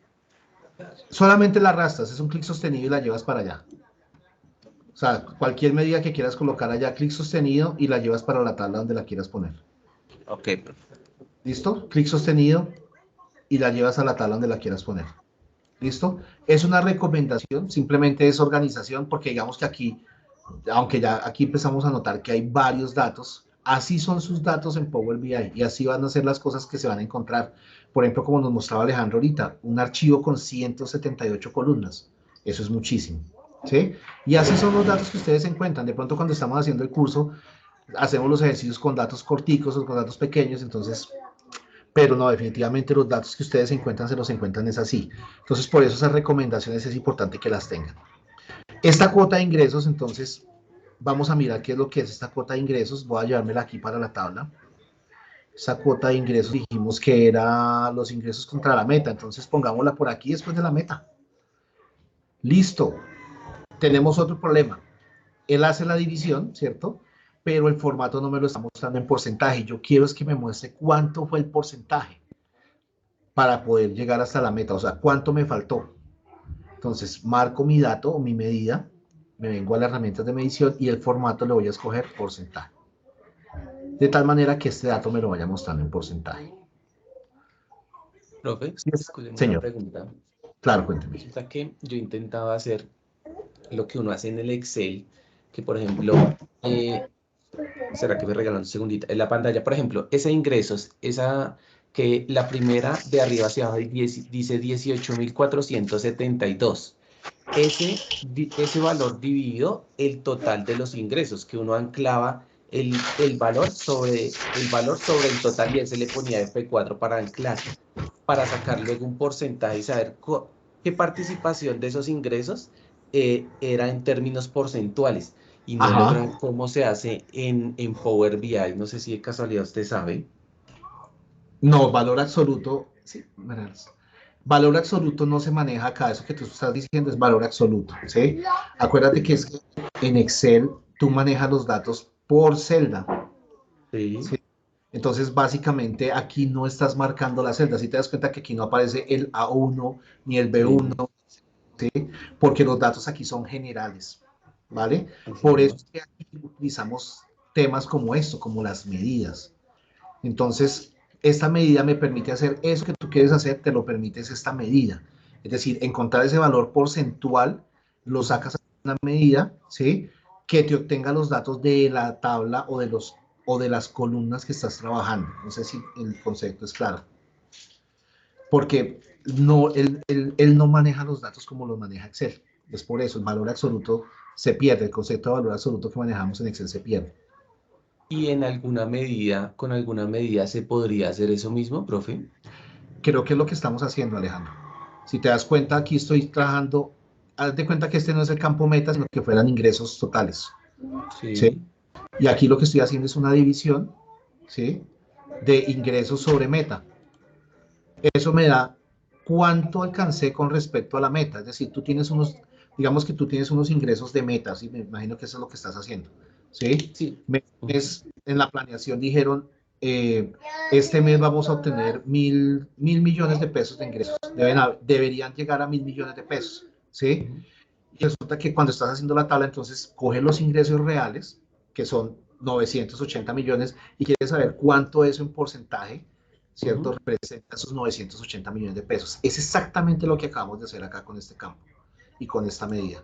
Solamente la arrastras, es un clic sostenido y la llevas para allá. O sea, cualquier medida que quieras colocar allá, clic sostenido y la llevas para la tabla donde la quieras poner. Ok, profe. ¿Listo? Clic sostenido y la llevas a la tabla donde la quieras poner. ¿Listo? Es una recomendación, simplemente es organización, porque digamos que aquí, aunque ya aquí empezamos a notar que hay varios datos, así son sus datos en Power BI y así van a ser las cosas que se van a encontrar. Por ejemplo, como nos mostraba Alejandro ahorita, un archivo con 178 columnas. Eso es muchísimo. ¿Sí? Y así son los datos que ustedes encuentran. De pronto cuando estamos haciendo el curso, hacemos los ejercicios con datos corticos o con datos pequeños, entonces, pero no, definitivamente los datos que ustedes encuentran se los encuentran es así. Entonces, por eso esas recomendaciones es importante que las tengan. Esta cuota de ingresos, entonces, vamos a mirar qué es lo que es esta cuota de ingresos. Voy a llevármela aquí para la tabla. Esa cuota de ingresos dijimos que era los ingresos contra la meta, entonces pongámosla por aquí después de la meta. Listo. Tenemos otro problema. Él hace la división, ¿cierto? Pero el formato no me lo está mostrando en porcentaje. Yo quiero es que me muestre cuánto fue el porcentaje para poder llegar hasta la meta, o sea, cuánto me faltó. Entonces, marco mi dato o mi medida, me vengo a las herramientas de medición y el formato le voy a escoger porcentaje. De tal manera que este dato me lo vaya mostrando en porcentaje. Profe, Sí, escúcheme una señor. pregunta. Claro, cuénteme. Resulta que yo intentaba hacer lo que uno hace en el Excel, que por ejemplo, ¿será que me regalan un segundito? En la pantalla, por ejemplo, ese ingresos, esa que la primera de arriba hacia abajo dice 18.472. Ese valor dividido el total de los ingresos, que uno anclaba el valor sobre el total y él se le ponía F4 para anclar, para sacar luego un porcentaje y saber qué participación de esos ingresos era en términos porcentuales. Y no Ajá. logran cómo se hace en Power BI. No sé si de casualidad usted sabe. No, valor absoluto. Sí, verás. Valor absoluto no se maneja acá. Eso que tú estás diciendo es valor absoluto. ¿Sí? Acuérdate que es que en Excel tú manejas los datos por celda. Sí. ¿Sí? Entonces, básicamente, aquí no estás marcando la celda. Si te das cuenta que aquí no aparece el A1 ni el B1, ¿sí? Porque los datos aquí son generales, ¿vale? Por eso es que aquí utilizamos temas como esto, como las medidas. Entonces, esta medida me permite hacer eso que tú quieres hacer, te lo permite esta medida. Es decir, encontrar ese valor porcentual, lo sacas a una medida, ¿sí? Que te obtenga los datos de la tabla o de las columnas que estás trabajando. No sé si el concepto es claro. Porque no, él no maneja los datos como los maneja Excel. Es por eso el valor absoluto se pierde, el concepto de valor absoluto que manejamos en Excel se pierde. ¿Y en alguna medida, con alguna medida se podría hacer eso mismo, profe? Creo que es lo que estamos haciendo, Alejandro. Si te das cuenta, aquí estoy trabajando, haz de cuenta que este no es el campo meta, sino que fueran ingresos totales. Sí. ¿Sí? Y aquí lo que estoy haciendo es una división, ¿sí? De ingresos sobre meta. Eso me da cuánto alcancé con respecto a la meta. Es decir, tú tienes unos, digamos que tú tienes unos ingresos de meta, ¿sí? Me imagino que eso es lo que estás haciendo. ¿Sí? Sí. En la planeación dijeron, este mes vamos a obtener mil millones de pesos de ingresos. Deberían llegar a 1.000 millones de pesos. ¿Sí? Y resulta que cuando estás haciendo la tabla, entonces coge los ingresos reales, que son 980 millones, y quieres saber cuánto eso en porcentaje, ¿cierto? Representa esos 980 millones de pesos. Es exactamente lo que acabamos de hacer acá con este campo y con esta medida.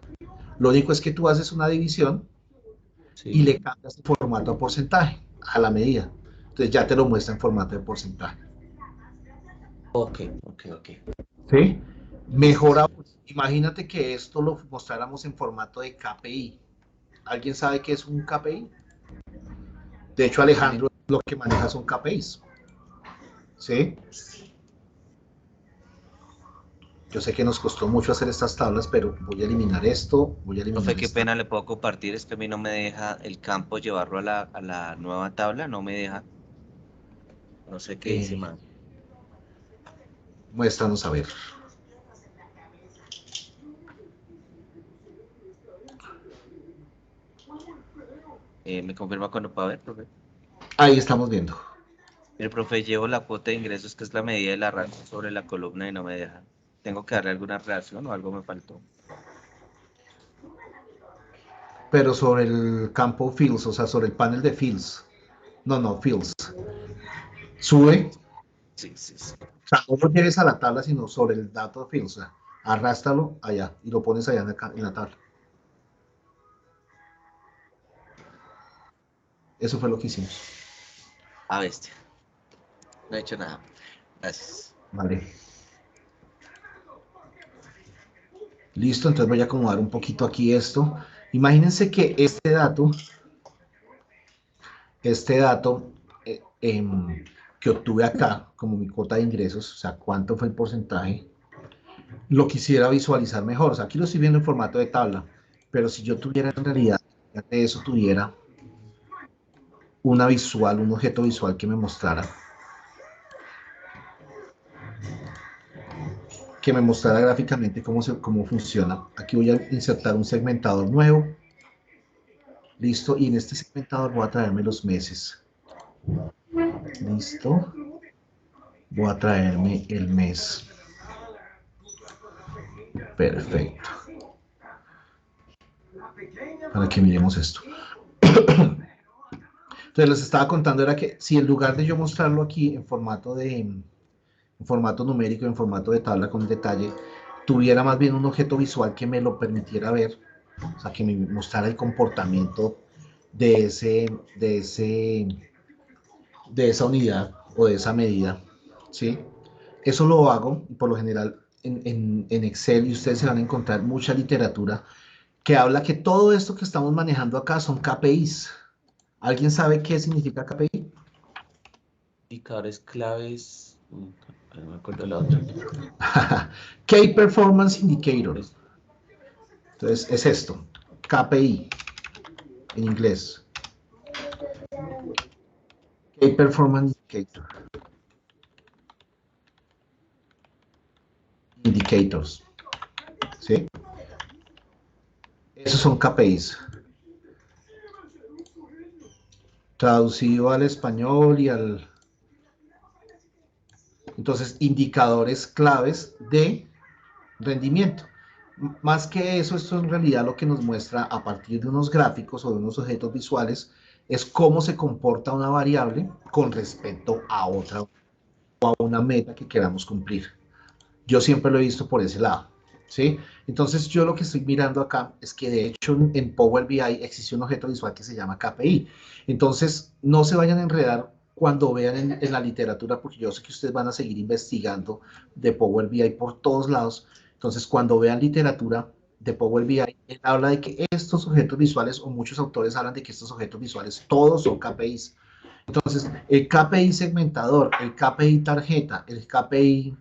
Lo único es que tú haces una división y le cambias el formato a porcentaje, a la medida. Entonces ya te lo muestra en formato de porcentaje. Ok. ¿Sí? Mejor aún, imagínate que esto lo mostráramos en formato de KPI. ¿Alguien sabe qué es un KPI? De hecho, Alejandro lo que maneja son KPIs. ¿Sí? Yo sé que nos costó mucho hacer estas tablas, pero voy a eliminar esto, voy a eliminar Profe, qué esta. pena, le puedo compartir, es que a mí no me deja el campo llevarlo a la nueva tabla, no me deja, no sé qué hice mal. Muéstranos a ver. ¿Me confirma cuando pueda ver, profe? Ahí estamos viendo. El profe, llevo la cuota de ingresos, que es la medida de la razón sobre la columna y no me deja. ¿Tengo que darle alguna reacción o algo me faltó? Pero sobre el campo fields, o sea, sobre el panel de fields. No, fields. Sube. Sí. O sea, no lo lleves a la tabla, sino sobre el dato fields. O sea, arrástralo allá y lo pones allá en la tabla. Eso fue lo que hicimos. Ah, bestia. No he hecho nada. Gracias. Vale. Listo, entonces voy a acomodar un poquito aquí esto. Imagínense que este dato que obtuve acá, como mi cuota de ingresos, o sea, cuánto fue el porcentaje, lo quisiera visualizar mejor. O sea, aquí lo estoy viendo en formato de tabla, pero si yo tuviera en realidad, de eso tuviera una visual, un objeto visual que me mostrara gráficamente cómo funciona. Aquí voy a insertar un segmentador nuevo. Listo, y en este segmentador voy a traerme los meses. Listo. Voy a traerme el mes. Perfecto. Para que miremos esto. Entonces les estaba contando era que si en lugar de yo mostrarlo aquí en formato numérico, en formato de tabla con detalle, tuviera más bien un objeto visual que me lo permitiera ver, o sea, que me mostrara el comportamiento de esa unidad o de esa medida, ¿sí? Eso lo hago, por lo general, en Excel, y ustedes se van a encontrar mucha literatura que habla que todo esto que estamos manejando acá son KPIs. ¿Alguien sabe qué significa KPI? Indicadores claves. No me acuerdo la otra. Key Performance Indicator. Entonces, es esto. KPI en inglés. Key Performance Indicator. Indicators. ¿Sí? Esos son KPIs. Traducido al español y al... Entonces, indicadores claves de rendimiento. Más que eso, esto en realidad lo que nos muestra a partir de unos gráficos o de unos objetos visuales es cómo se comporta una variable con respecto a otra o a una meta que queramos cumplir. Yo siempre lo he visto por ese lado, ¿sí? Entonces yo lo que estoy mirando acá es que de hecho en Power BI existe un objeto visual que se llama KPI. Entonces no se vayan a enredar cuando vean en la literatura, porque yo sé que ustedes van a seguir investigando de Power BI por todos lados. Entonces cuando vean literatura de Power BI, él habla de que estos objetos visuales, o muchos autores hablan de que estos objetos visuales todos son KPIs. Entonces, el KPI segmentador, el KPI tarjeta, el KPI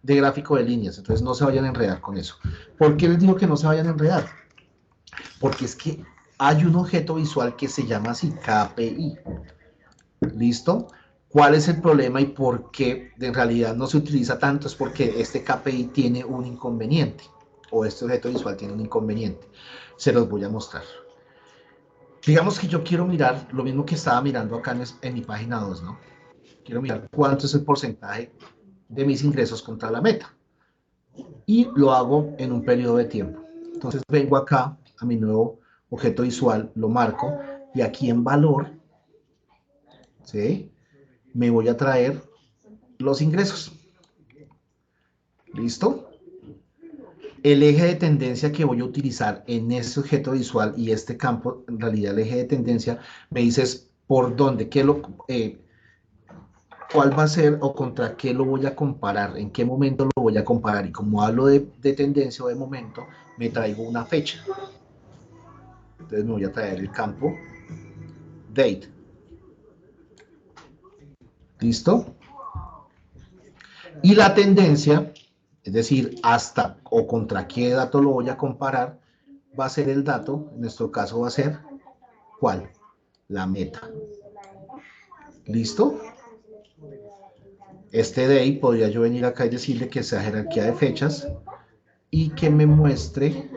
de gráfico de líneas. Entonces, no se vayan a enredar con eso. ¿Por qué les digo que no se vayan a enredar? Porque es que hay un objeto visual que se llama así, KPI. ¿Listo? ¿Cuál es el problema y por qué en realidad no se utiliza tanto? Es porque este KPI tiene un inconveniente, o este objeto visual tiene un inconveniente. Se los voy a mostrar. Digamos que yo quiero mirar lo mismo que estaba mirando acá en mi página 2, ¿no? Quiero mirar cuánto es el porcentaje de mis ingresos contra la meta. Y lo hago en un periodo de tiempo. Entonces vengo acá a mi nuevo objeto visual, lo marco, y aquí en valor, ¿sí? Me voy a traer los ingresos. ¿Listo? El eje de tendencia que voy a utilizar en este objeto visual y este campo, en realidad el eje de tendencia, me dice por dónde, cuál va a ser o contra qué lo voy a comparar, en qué momento lo voy a comparar. Y como hablo de tendencia o de momento, me traigo una fecha. Entonces me voy a traer el campo date. ¿Listo? Y la tendencia, es decir, hasta o contra qué dato lo voy a comparar, va a ser el dato, en nuestro caso va a ser, ¿cuál? La meta. ¿Listo? Este day podría yo venir acá y decirle que sea jerarquía de fechas y que me muestre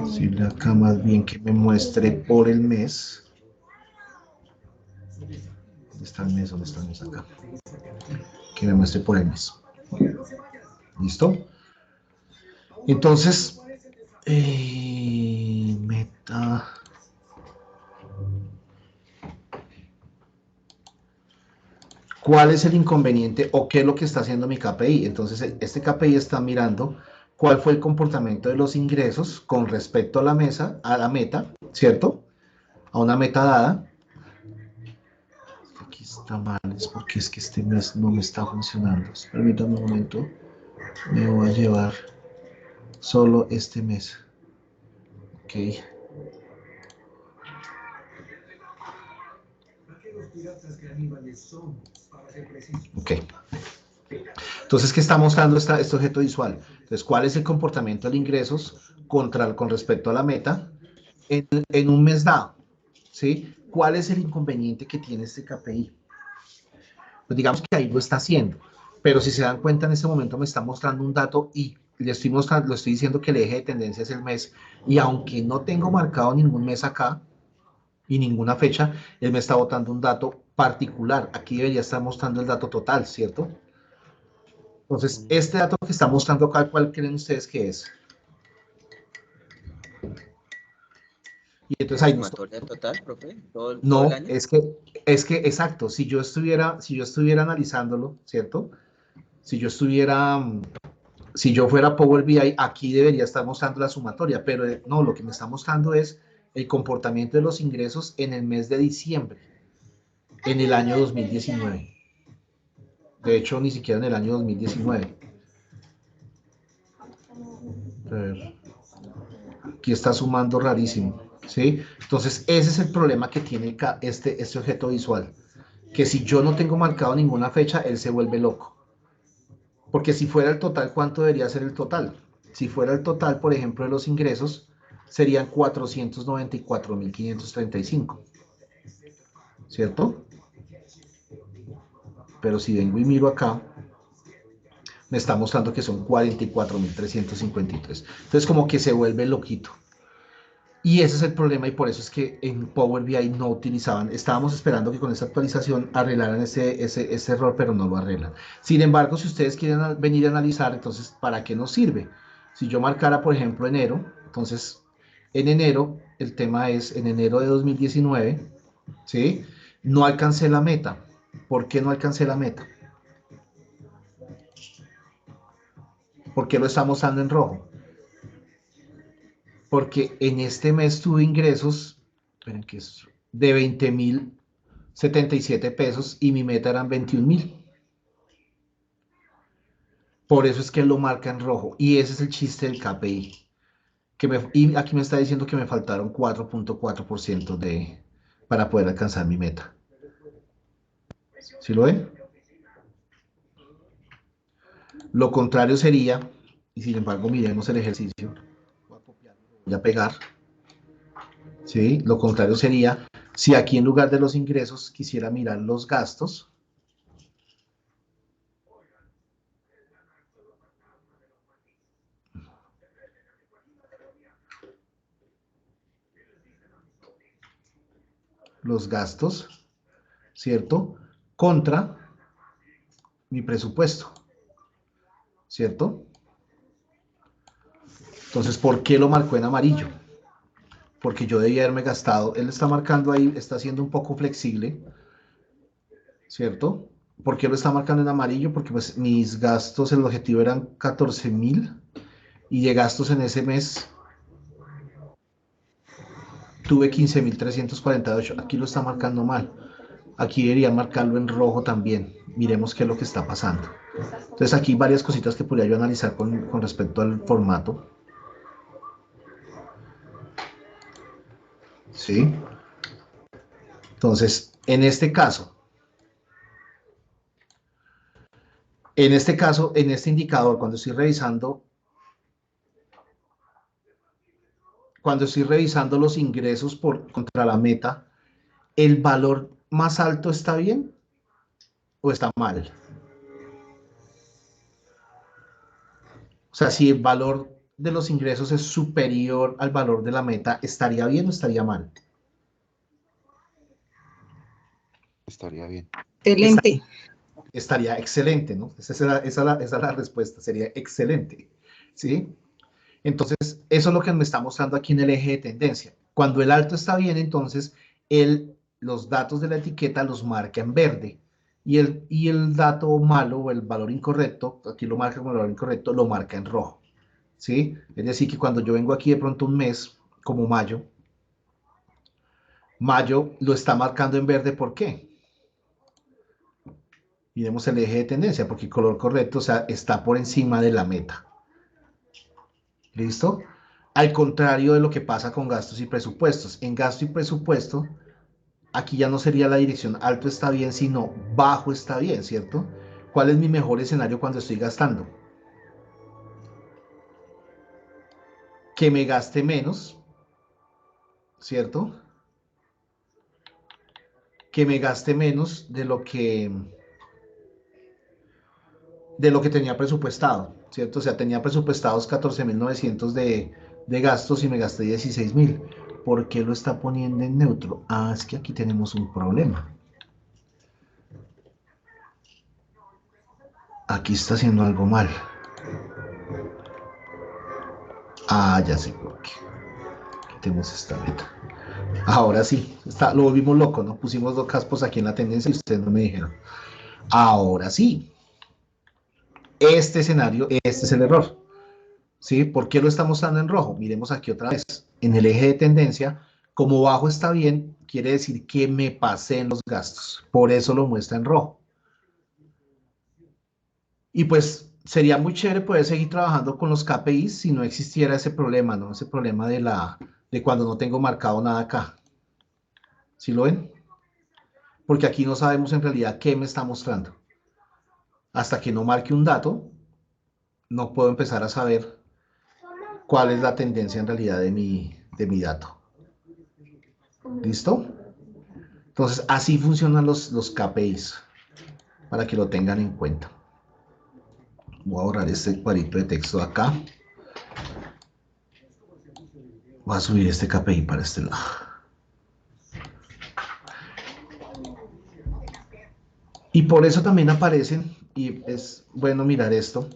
decirle acá más bien que me muestre por el mes. ¿Dónde está el mes? ¿Dónde está el mes acá? Que me muestre por el mes. ¿Listo? Entonces, meta. ¿Cuál es el inconveniente o qué es lo que está haciendo mi KPI? Entonces, este KPI está mirando cuál fue el comportamiento de los ingresos con respecto a la meta, ¿cierto? A una meta dada. Aquí está mal, es porque es que este mes no me está funcionando. Permítame un momento. Me voy a llevar solo este mes. Ok. Ok. Entonces, ¿qué está mostrando este objeto visual? Entonces, ¿cuál es el comportamiento de ingresos con respecto a la meta en un mes dado? ¿Sí? ¿Cuál es el inconveniente que tiene este KPI? Pues digamos que ahí lo está haciendo, pero si se dan cuenta en este momento me está mostrando un dato y le estoy mostrando, lo estoy diciendo que el eje de tendencia es el mes, y aunque no tengo marcado ningún mes acá y ninguna fecha, él me está botando un dato particular. Aquí debería estar mostrando el dato total, ¿cierto? Entonces, este dato que está mostrando acá, ¿cuál creen ustedes que es? Y entonces ahí ¿Sumatoria total, profe? ¿Todo el no, año? es que, exacto, si yo estuviera analizándolo, ¿cierto? Si yo fuera Power BI, aquí debería estar mostrando la sumatoria, pero no, lo que me está mostrando es el comportamiento de los ingresos en el mes de diciembre, en el año 2019. De hecho, ni siquiera en el año 2019. A ver, aquí está sumando rarísimo, ¿sí? Entonces, ese es el problema que tiene este objeto visual, que si yo no tengo marcado ninguna fecha, él se vuelve loco. Porque si fuera el total, ¿cuánto debería ser el total? Si fuera el total, por ejemplo, de los ingresos, serían 494.535, ¿cierto? Pero si vengo y miro acá, me está mostrando que son 44.353. Entonces, como que se vuelve loquito. Y ese es el problema, y por eso es que en Power BI no utilizaban, estábamos esperando que con esta actualización arreglaran ese error, pero no lo arreglan. Sin embargo, si ustedes quieren venir a analizar, entonces, ¿para qué nos sirve? Si yo marcara, por ejemplo, enero, entonces, en enero, el tema es, en enero de 2019, ¿sí? No alcancé la meta. ¿Por qué no alcancé la meta? ¿Por qué lo está mostrando en rojo? Porque en este mes tuve ingresos, esperen que es de 20.077 pesos y mi meta eran 21.000. Por eso es que él lo marca en rojo. Y ese es el chiste del KPI. Y aquí me está diciendo que me faltaron 4.4% para poder alcanzar mi meta. ¿Sí lo ven? Lo contrario sería, y sin embargo miremos el ejercicio, voy a pegar, ¿sí? Lo contrario sería, si aquí en lugar de los ingresos quisiera mirar los gastos, ¿cierto? Contra mi presupuesto, ¿cierto? Entonces, ¿por qué lo marcó en amarillo? Porque yo debía haberme gastado, él está marcando ahí, está siendo un poco flexible, ¿cierto? ¿Por qué lo está marcando en amarillo? Porque pues mis gastos, el objetivo eran 14.000 y de gastos en ese mes tuve 15.348. Aquí lo está marcando mal. Aquí debería marcarlo en rojo también. Miremos qué es lo que está pasando. Entonces aquí varias cositas que podría yo analizar con respecto al formato. ¿Sí? Entonces, en este caso, en este indicador, cuando estoy revisando los ingresos contra la meta, ¿el valor más alto está bien o está mal? O sea, si el valor de los ingresos es superior al valor de la meta, ¿estaría bien o estaría mal? Estaría bien. Excelente. Estaría excelente, ¿no? Esa es la respuesta, sería excelente, ¿sí? Entonces, eso es lo que me está mostrando aquí en el eje de tendencia. Cuando el alto está bien, entonces los datos de la etiqueta los marca en verde y el dato malo o el valor incorrecto, aquí lo marca como el valor incorrecto, lo marca en rojo, ¿sí? Es decir, que cuando yo vengo aquí de pronto un mes, como mayo lo está marcando en verde, ¿por qué? Miremos el eje de tendencia, porque el color correcto, o sea, está por encima de la meta. ¿Listo? Al contrario de lo que pasa con gastos y presupuestos. En gasto y presupuesto, aquí ya no sería la dirección alto está bien, sino bajo está bien, ¿cierto? ¿Cuál es mi mejor escenario cuando estoy gastando? Que me gaste menos, ¿cierto? Que me gaste menos de lo que tenía presupuestado, ¿cierto? O sea, tenía presupuestados 14.900 de gastos y me gasté 16.000. ¿Por qué lo está poniendo en neutro? Ah, es que aquí tenemos un problema. Aquí está haciendo algo mal. Ah, ya sé por qué. Quitemos esta meta. Ahora sí, lo volvimos loco, ¿no? Pusimos dos caspos aquí en la tendencia y ustedes no me dijeron. Ahora sí. Este escenario, este es el error. ¿Sí? ¿Por qué lo está mostrando en rojo? Miremos aquí otra vez. En el eje de tendencia, como bajo está bien, quiere decir que me pasé en los gastos. Por eso lo muestra en rojo. Y pues sería muy chévere poder seguir trabajando con los KPIs si no existiera ese problema, ¿no? Ese problema de cuando no tengo marcado nada acá. ¿Sí lo ven? Porque aquí no sabemos en realidad qué me está mostrando. Hasta que no marque un dato, no puedo empezar a saber cuál es la tendencia en realidad de mi dato. ¿Listo? Entonces, así funcionan los KPIs, para que lo tengan en cuenta. Voy a borrar este cuadrito de texto de acá. Voy a subir este KPI para este lado. Y por eso también aparecen, y es bueno mirar esto,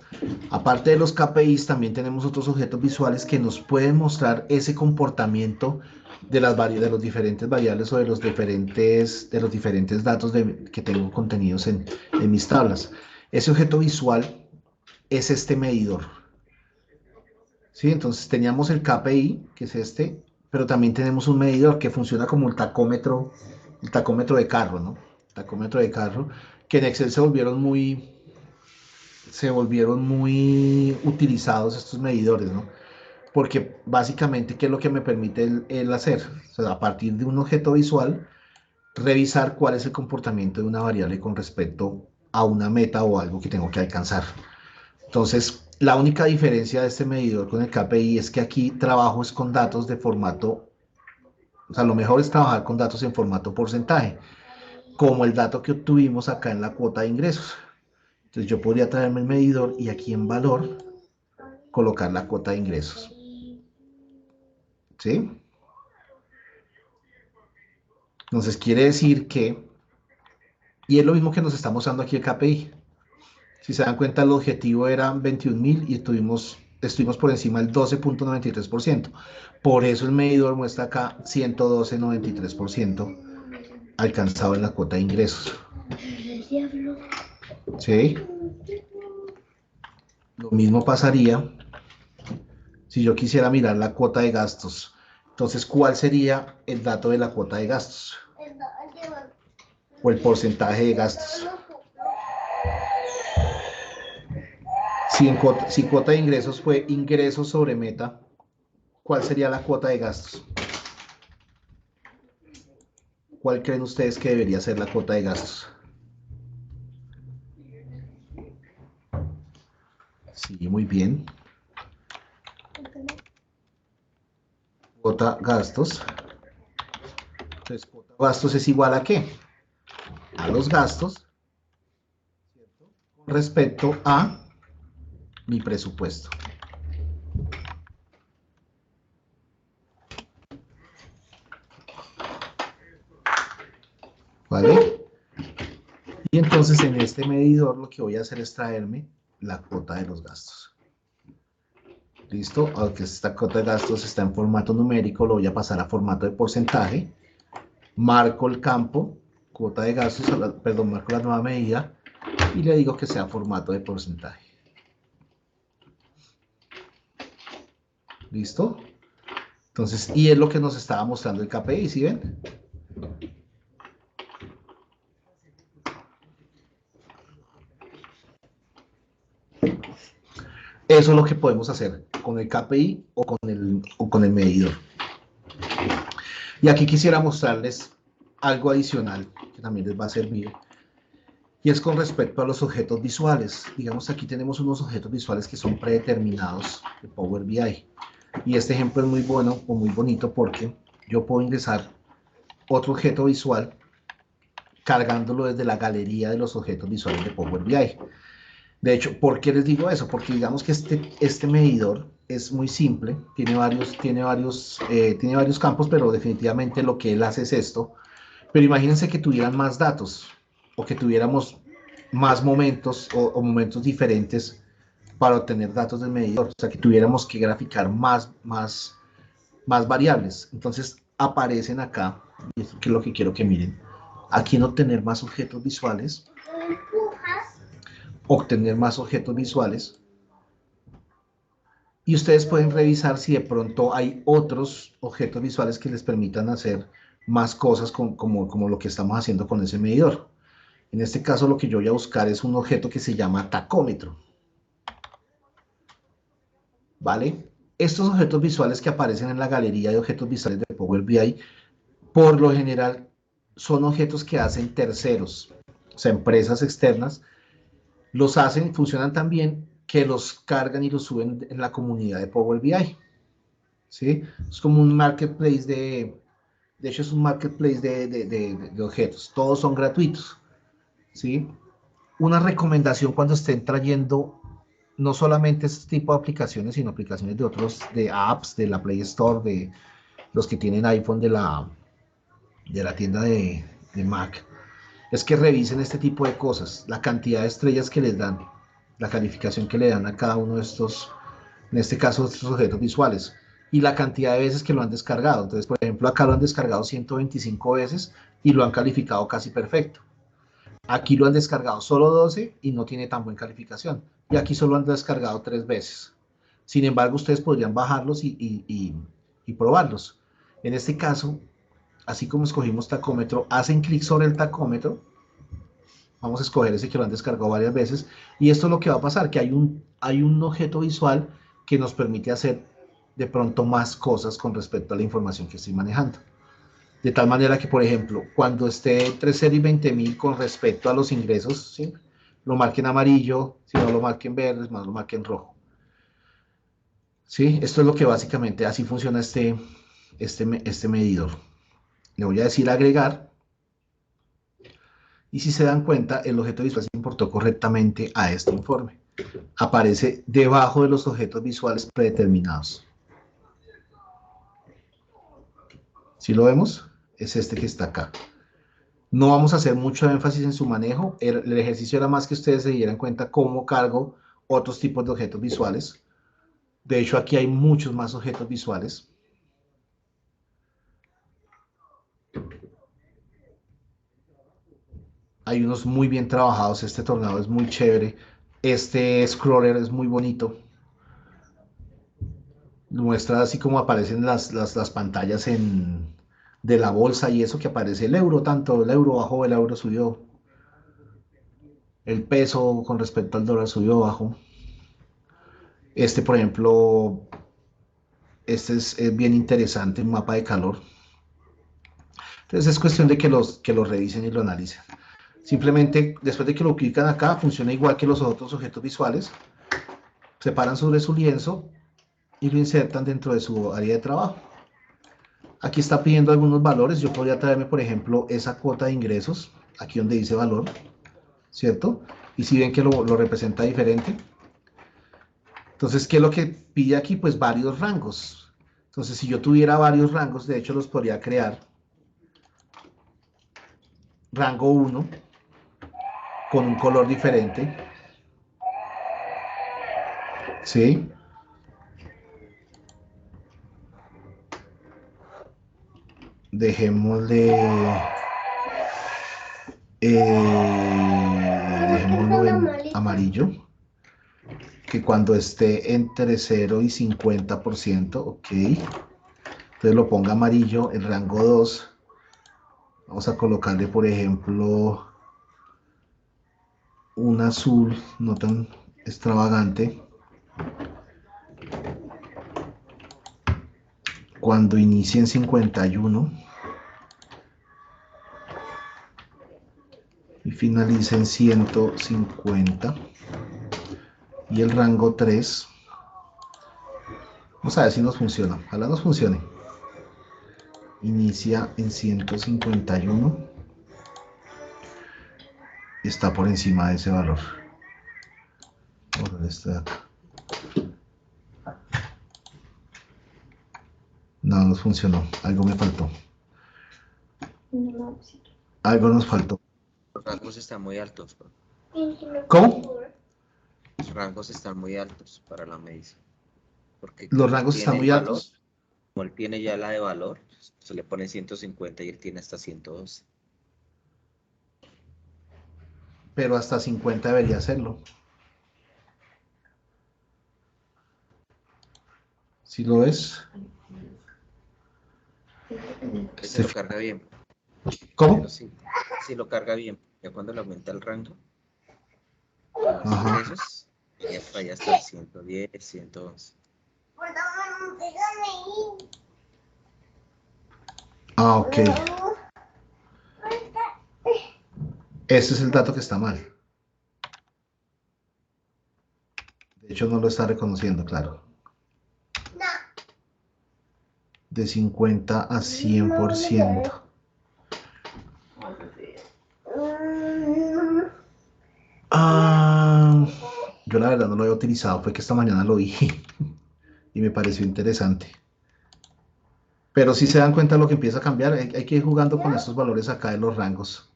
aparte de los KPIs, también tenemos otros objetos visuales que nos pueden mostrar ese comportamiento de los diferentes variables o de los diferentes datos que tengo contenidos en mis tablas. Ese objeto visual es este medidor. ¿Sí? Entonces teníamos el KPI, que es este, pero también tenemos un medidor que funciona como el tacómetro de carro, ¿no? Tacómetro de carro, que en Excel se volvieron muy utilizados estos medidores, ¿no? Porque básicamente, ¿qué es lo que me permite el hacer? O sea, a partir de un objeto visual, revisar cuál es el comportamiento de una variable con respecto a una meta o algo que tengo que alcanzar. Entonces, la única diferencia de este medidor con el KPI es que aquí trabajo es con datos de formato, o sea, lo mejor es trabajar con datos en formato porcentaje, como el dato que obtuvimos acá en la cuota de ingresos. Entonces yo podría traerme el medidor y aquí en valor colocar la cuota de ingresos. ¿Sí? Entonces quiere decir que, y es lo mismo que nos está mostrando aquí el KPI. Si se dan cuenta, el objetivo era 21.000 y estuvimos por encima del 12.93%. Por eso el medidor muestra acá 112.93% alcanzado en la cuota de ingresos. ¿Sí? Lo mismo pasaría si yo quisiera mirar la cuota de gastos Entonces, ¿cuál sería el dato de la cuota de gastos? O el porcentaje de gastos. Si cuota de ingresos fue ingresos sobre meta, ¿cuál sería la cuota de gastos? ¿Cuál creen ustedes que debería ser la cuota de gastos? Sí, muy bien. Cuota gastos. Entonces, cuota gastos es igual a ¿qué? A los gastos, ¿cierto? Con respecto a mi presupuesto. ¿Vale? Y entonces en este medidor lo que voy a hacer es traerme la cuota de los gastos. ¿Listo? Aunque esta cuota de gastos está en formato numérico, lo voy a pasar a formato de porcentaje. Marco el campo, cuota de gastos, perdón, marco la nueva medida y le digo que sea formato de porcentaje. ¿Listo? Entonces, y es lo que nos estaba mostrando el KPI, ¿sí ven? Eso es lo que podemos hacer con el KPI o con el medidor. Y aquí quisiera mostrarles algo adicional que también les va a servir. Y es con respecto a los objetos visuales. Digamos, aquí tenemos unos objetos visuales que son predeterminados de Power BI. Y este ejemplo es muy bueno o muy bonito porque yo puedo ingresar otro objeto visual cargándolo desde la galería de los objetos visuales de Power BI. De hecho, ¿por qué les digo eso? Porque digamos que este medidor es muy simple, tiene varios campos, pero definitivamente lo que él hace es esto. Pero imagínense que tuvieran más datos o que tuviéramos más momentos o momentos diferentes para obtener datos del medidor. O sea, que tuviéramos que graficar más variables. Entonces aparecen acá, y esto es lo que quiero que miren. Aquí en obtener más objetos visuales, y ustedes pueden revisar si de pronto hay otros objetos visuales que les permitan hacer más cosas como lo que estamos haciendo con ese medidor. En este caso lo que yo voy a buscar es un objeto que se llama tacómetro. ¿Vale? Estos objetos visuales que aparecen en la galería de objetos visuales de Power BI, por lo general son objetos que hacen terceros, o sea, empresas externas, los hacen, funcionan tan bien que los cargan y los suben en la comunidad de Power BI. ¿Sí? Es como un marketplace de hecho es un marketplace de objetos, todos son gratuitos. ¿Sí? Una recomendación cuando estén trayendo no solamente este tipo de aplicaciones, sino aplicaciones de apps, de la Play Store, de los que tienen iPhone de la tienda de Mac, es que revisen este tipo de cosas, la cantidad de estrellas que les dan, la calificación que le dan a cada uno de estos, en este caso, estos objetos visuales, y la cantidad de veces que lo han descargado. Entonces, por ejemplo, acá lo han descargado 125 veces y lo han calificado casi perfecto. Aquí lo han descargado solo 12 y no tiene tan buena calificación. Y aquí solo han descargado 3 veces. Sin embargo, ustedes podrían bajarlos y probarlos. En este caso, así como escogimos tacómetro, hacen clic sobre el tacómetro. Vamos a escoger ese que lo han descargado varias veces. Y esto es lo que va a pasar, que hay un objeto visual que nos permite hacer de pronto más cosas con respecto a la información que estoy manejando. De tal manera que, por ejemplo, cuando esté entre 0 y 20.000 con respecto a los ingresos, ¿sí? Lo marque en amarillo, si no lo marque en verde, más lo marque en rojo. ¿Sí? Esto es lo que básicamente así funciona este medidor. Le voy a decir agregar. Y si se dan cuenta, el objeto visual se importó correctamente a este informe. Aparece debajo de los objetos visuales predeterminados. ¿Sí lo vemos? Es este que está acá. No vamos a hacer mucho énfasis en su manejo. El ejercicio era más que ustedes se dieran cuenta cómo cargo otros tipos de objetos visuales. De hecho, aquí hay muchos más objetos visuales. Hay unos muy bien trabajados. Este tornado es muy chévere. Este scroller es muy bonito. muestra así como aparecen las pantallas de la bolsa y eso que aparece el euro, tanto el euro bajó, el euro subió, el peso con respecto al dólar subió, bajó. Este, por ejemplo, este es bien interesante, un mapa de calor. Entonces es cuestión de que los revisen y lo analicen. Simplemente, después de que lo clican acá, funciona igual que los otros objetos visuales. Se paran sobre su lienzo y lo insertan dentro de su área de trabajo. Aquí está pidiendo algunos valores. Yo podría traerme, por ejemplo, esa cuota de ingresos, aquí donde dice valor, ¿cierto? Y si ven que lo representa diferente. Entonces, ¿qué es lo que pide aquí? Pues varios rangos. Entonces, si yo tuviera varios rangos, de hecho los podría crear. Rango 1, con un color diferente. ¿Sí? Dejémosle en amarillo, que cuando esté entre 0 y 50%, ok, entonces lo ponga amarillo. El rango 2, vamos a colocarle, por ejemplo, un azul no tan extravagante. Cuando inicie en 51 y finalice en 150, y el rango 3, vamos a ver si nos funciona, ojalá nos funcione. Inicia en 151 y está por encima de ese valor. Este de acá. No nos funcionó, algo me faltó. Algo nos faltó. Los rangos están muy altos, bro. ¿Cómo? Los rangos están muy altos para la medición. Porque Los como rangos tiene están el muy valor, altos, como él tiene ya la de valor, se le pone 150 y él tiene hasta 112. pero hasta 50 debería hacerlo. ¿Sí lo ves? Se lo carga bien. ¿Cómo? Pero sí, sí lo carga bien. Ya cuando le aumenta el rango, los Ajá. ingresos, ya está ahí hasta el 110, 111. Ah, ok. Ese es el dato que está mal. De hecho, no lo está reconociendo, claro. De 50 a 100%. Yo la verdad no lo había utilizado, fue que esta mañana lo vi y me pareció interesante. Pero si se dan cuenta de lo que empieza a cambiar, hay que ir jugando con estos valores acá de los rangos.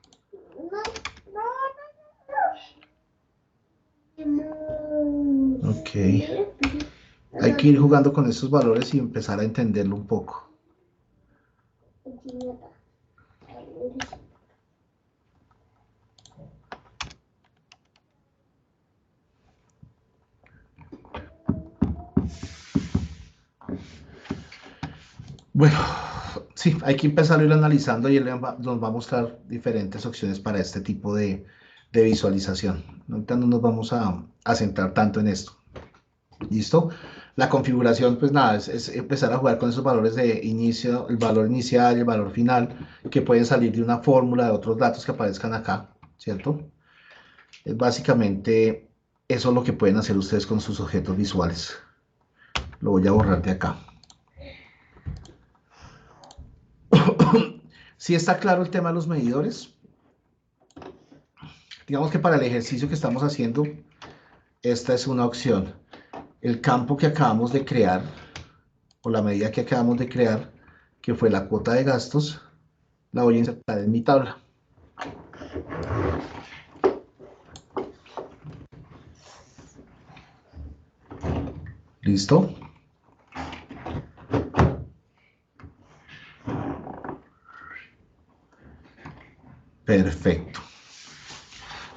Ok. Hay que ir jugando con estos valores y empezar a entenderlo un poco. Bueno, sí, hay que empezar a ir analizando y él nos va a mostrar diferentes opciones para este tipo de visualización. Ahorita no nos vamos a centrar tanto en esto. ¿Listo? La configuración, pues nada, es empezar a jugar con esos valores de inicio, el valor inicial y el valor final, que pueden salir de una fórmula, de otros datos que aparezcan acá, ¿cierto? Es básicamente eso lo que pueden hacer ustedes con sus objetos visuales. Lo voy a borrar de acá. Si está claro el tema de los medidores, digamos que para el ejercicio que estamos haciendo, esta es una opción. El campo que acabamos de crear, o la medida que acabamos de crear, que fue la cuota de gastos, la voy a insertar en mi tabla. ¿Listo? Perfecto.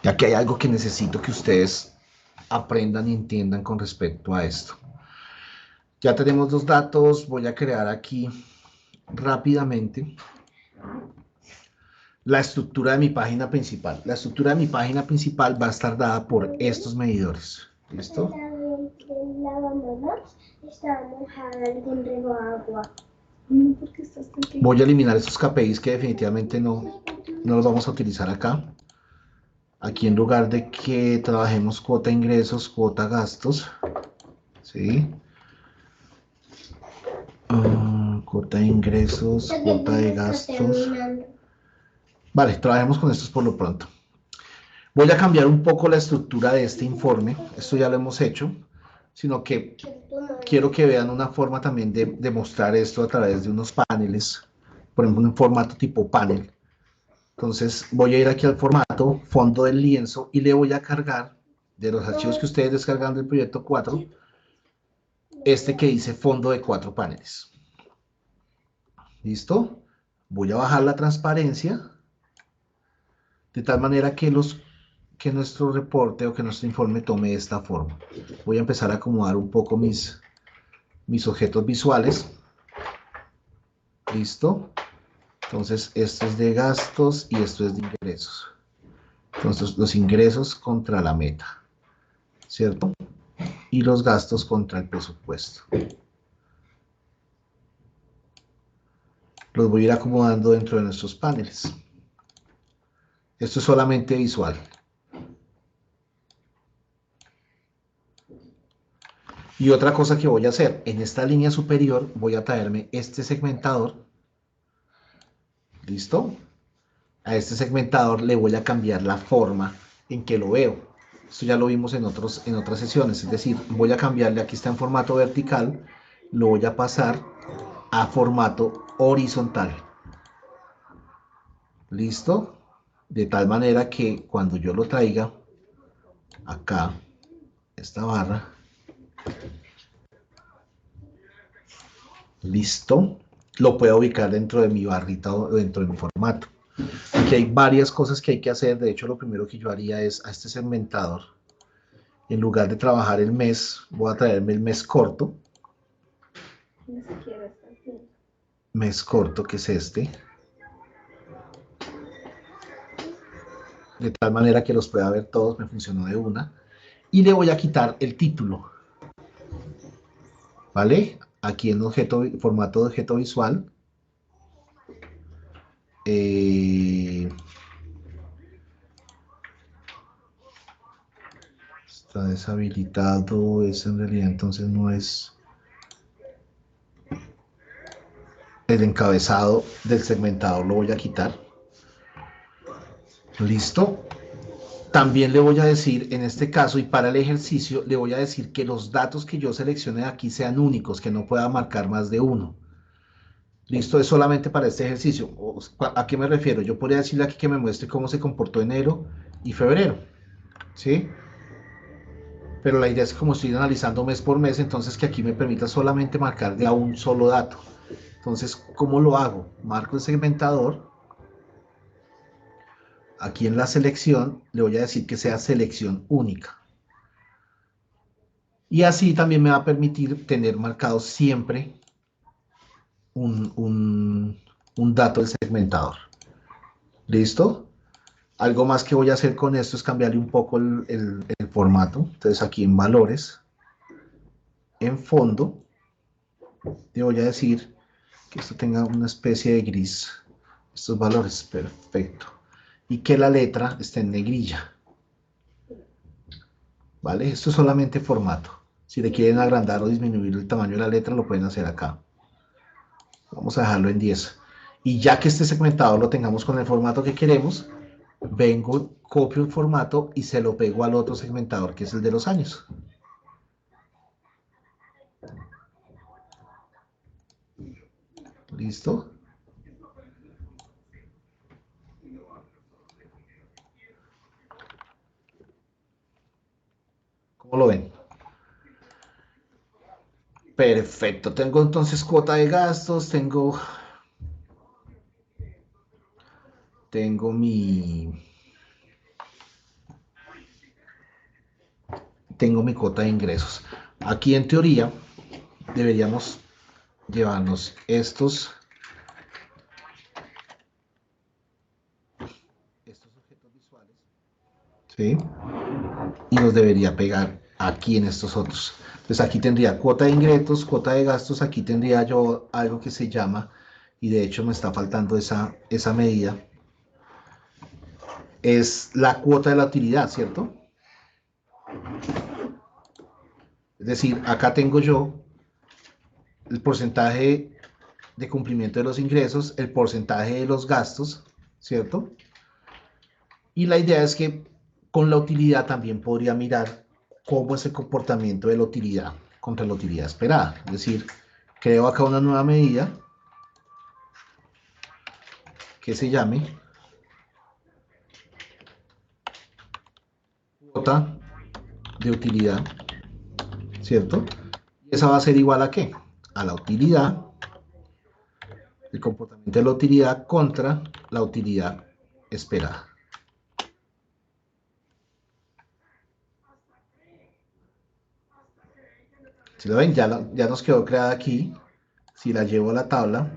Y aquí hay algo que necesito que ustedes aprendan y entiendan con respecto a esto. Ya tenemos los datos. Voy a crear aquí rápidamente la estructura de mi página principal. La estructura de mi página principal va a estar dada por estos medidores. ¿Listo? La mamá está mojada, alguien regó agua. ¿Por qué estás tan quieto? Voy a eliminar estos KPIs que definitivamente no los vamos a utilizar acá. Aquí en lugar de que trabajemos cuota ingresos, cuota gastos, ¿sí? Cuota de ingresos, cuota de gastos. Vale, trabajemos con estos por lo pronto. Voy a cambiar un poco la estructura de este informe. Esto ya lo hemos hecho, sino que quiero que vean una forma también de mostrar esto a través de unos paneles, por ejemplo, en formato tipo panel. Entonces voy a ir aquí al formato, fondo del lienzo, y le voy a cargar de los archivos que ustedes descargan del proyecto 4, este que dice fondo de 4 paneles. ¿Listo? Voy a bajar la transparencia, de tal manera que nuestro reporte o que nuestro informe tome esta forma. Voy a empezar a acomodar un poco mis objetos visuales. ¿Listo? Entonces, esto es de gastos y esto es de ingresos. Entonces, los ingresos contra la meta, ¿cierto? Y los gastos contra el presupuesto. Los voy a ir acomodando dentro de nuestros paneles. Esto es solamente visual. Y otra cosa que voy a hacer, en esta línea superior voy a traerme este segmentador. ¿Listo? A este segmentador le voy a cambiar la forma en que lo veo. Esto ya lo vimos en otras sesiones, es decir, voy a cambiarle, aquí está en formato vertical, lo voy a pasar a formato horizontal. ¿Listo? De tal manera que cuando yo lo traiga acá, esta barra, listo, lo puedo ubicar dentro de mi barrita o dentro de mi formato. Aquí hay varias cosas que hay que hacer. De hecho, lo primero que yo haría es a este segmentador, en lugar de trabajar el mes, voy a traerme el mes corto. Ni siquiera está bien. Mes corto, que es este. De tal manera que los pueda ver todos, me funcionó de una. Y le voy a quitar el título. ¿Vale? Aquí en formato de objeto visual. Está deshabilitado, es en realidad entonces no es el encabezado del segmentador, lo voy a quitar. Listo. También le voy a decir, en este caso y para el ejercicio, le voy a decir que los datos que yo seleccione aquí sean únicos, que no pueda marcar más de uno. Listo, es solamente para este ejercicio. ¿A qué me refiero? Yo podría decirle aquí que me muestre cómo se comportó enero y febrero, ¿sí? Pero la idea es que como estoy analizando mes por mes, entonces que aquí me permita solamente marcar de a un solo dato. Entonces, ¿cómo lo hago? Marco el segmentador. Aquí en la selección le voy a decir que sea selección única. Y así también me va a permitir tener marcado siempre un dato del segmentador. ¿Listo? Algo más que voy a hacer con esto es cambiarle un poco el formato. Entonces aquí en valores, en fondo, le voy a decir que esto tenga una especie de gris. Estos valores, perfecto. Y que la letra esté en negrilla. ¿Vale? Esto es solamente formato. Si le quieren agrandar o disminuir el tamaño de la letra, lo pueden hacer acá. Vamos a dejarlo en 10. Y ya que este segmentador lo tengamos con el formato que queremos, vengo, copio el formato y se lo pego al otro segmentador, que es el de los años. ¿Listo? ¿Cómo lo ven? Perfecto. Tengo entonces cuota de gastos, tengo mi cuota de ingresos. Aquí en teoría deberíamos llevarnos estos objetos visuales, ¿sí? Y los debería pegar aquí en estos otros. Entonces aquí tendría cuota de ingresos, cuota de gastos, aquí tendría yo algo que se llama, y de hecho me está faltando esa medida, es la cuota de la utilidad, ¿cierto? Es decir, acá tengo yo el porcentaje de cumplimiento de los ingresos, el porcentaje de los gastos, ¿cierto? Y la idea es que con la utilidad también podría mirar cómo es el comportamiento de la utilidad contra la utilidad esperada. Es decir, creo acá una nueva medida que se llame cuota de utilidad, ¿cierto? Y esa va a ser igual a ¿qué? A la utilidad, el comportamiento de la utilidad contra la utilidad esperada. Si lo ven, ya nos quedó creada aquí. Si la llevo a la tabla,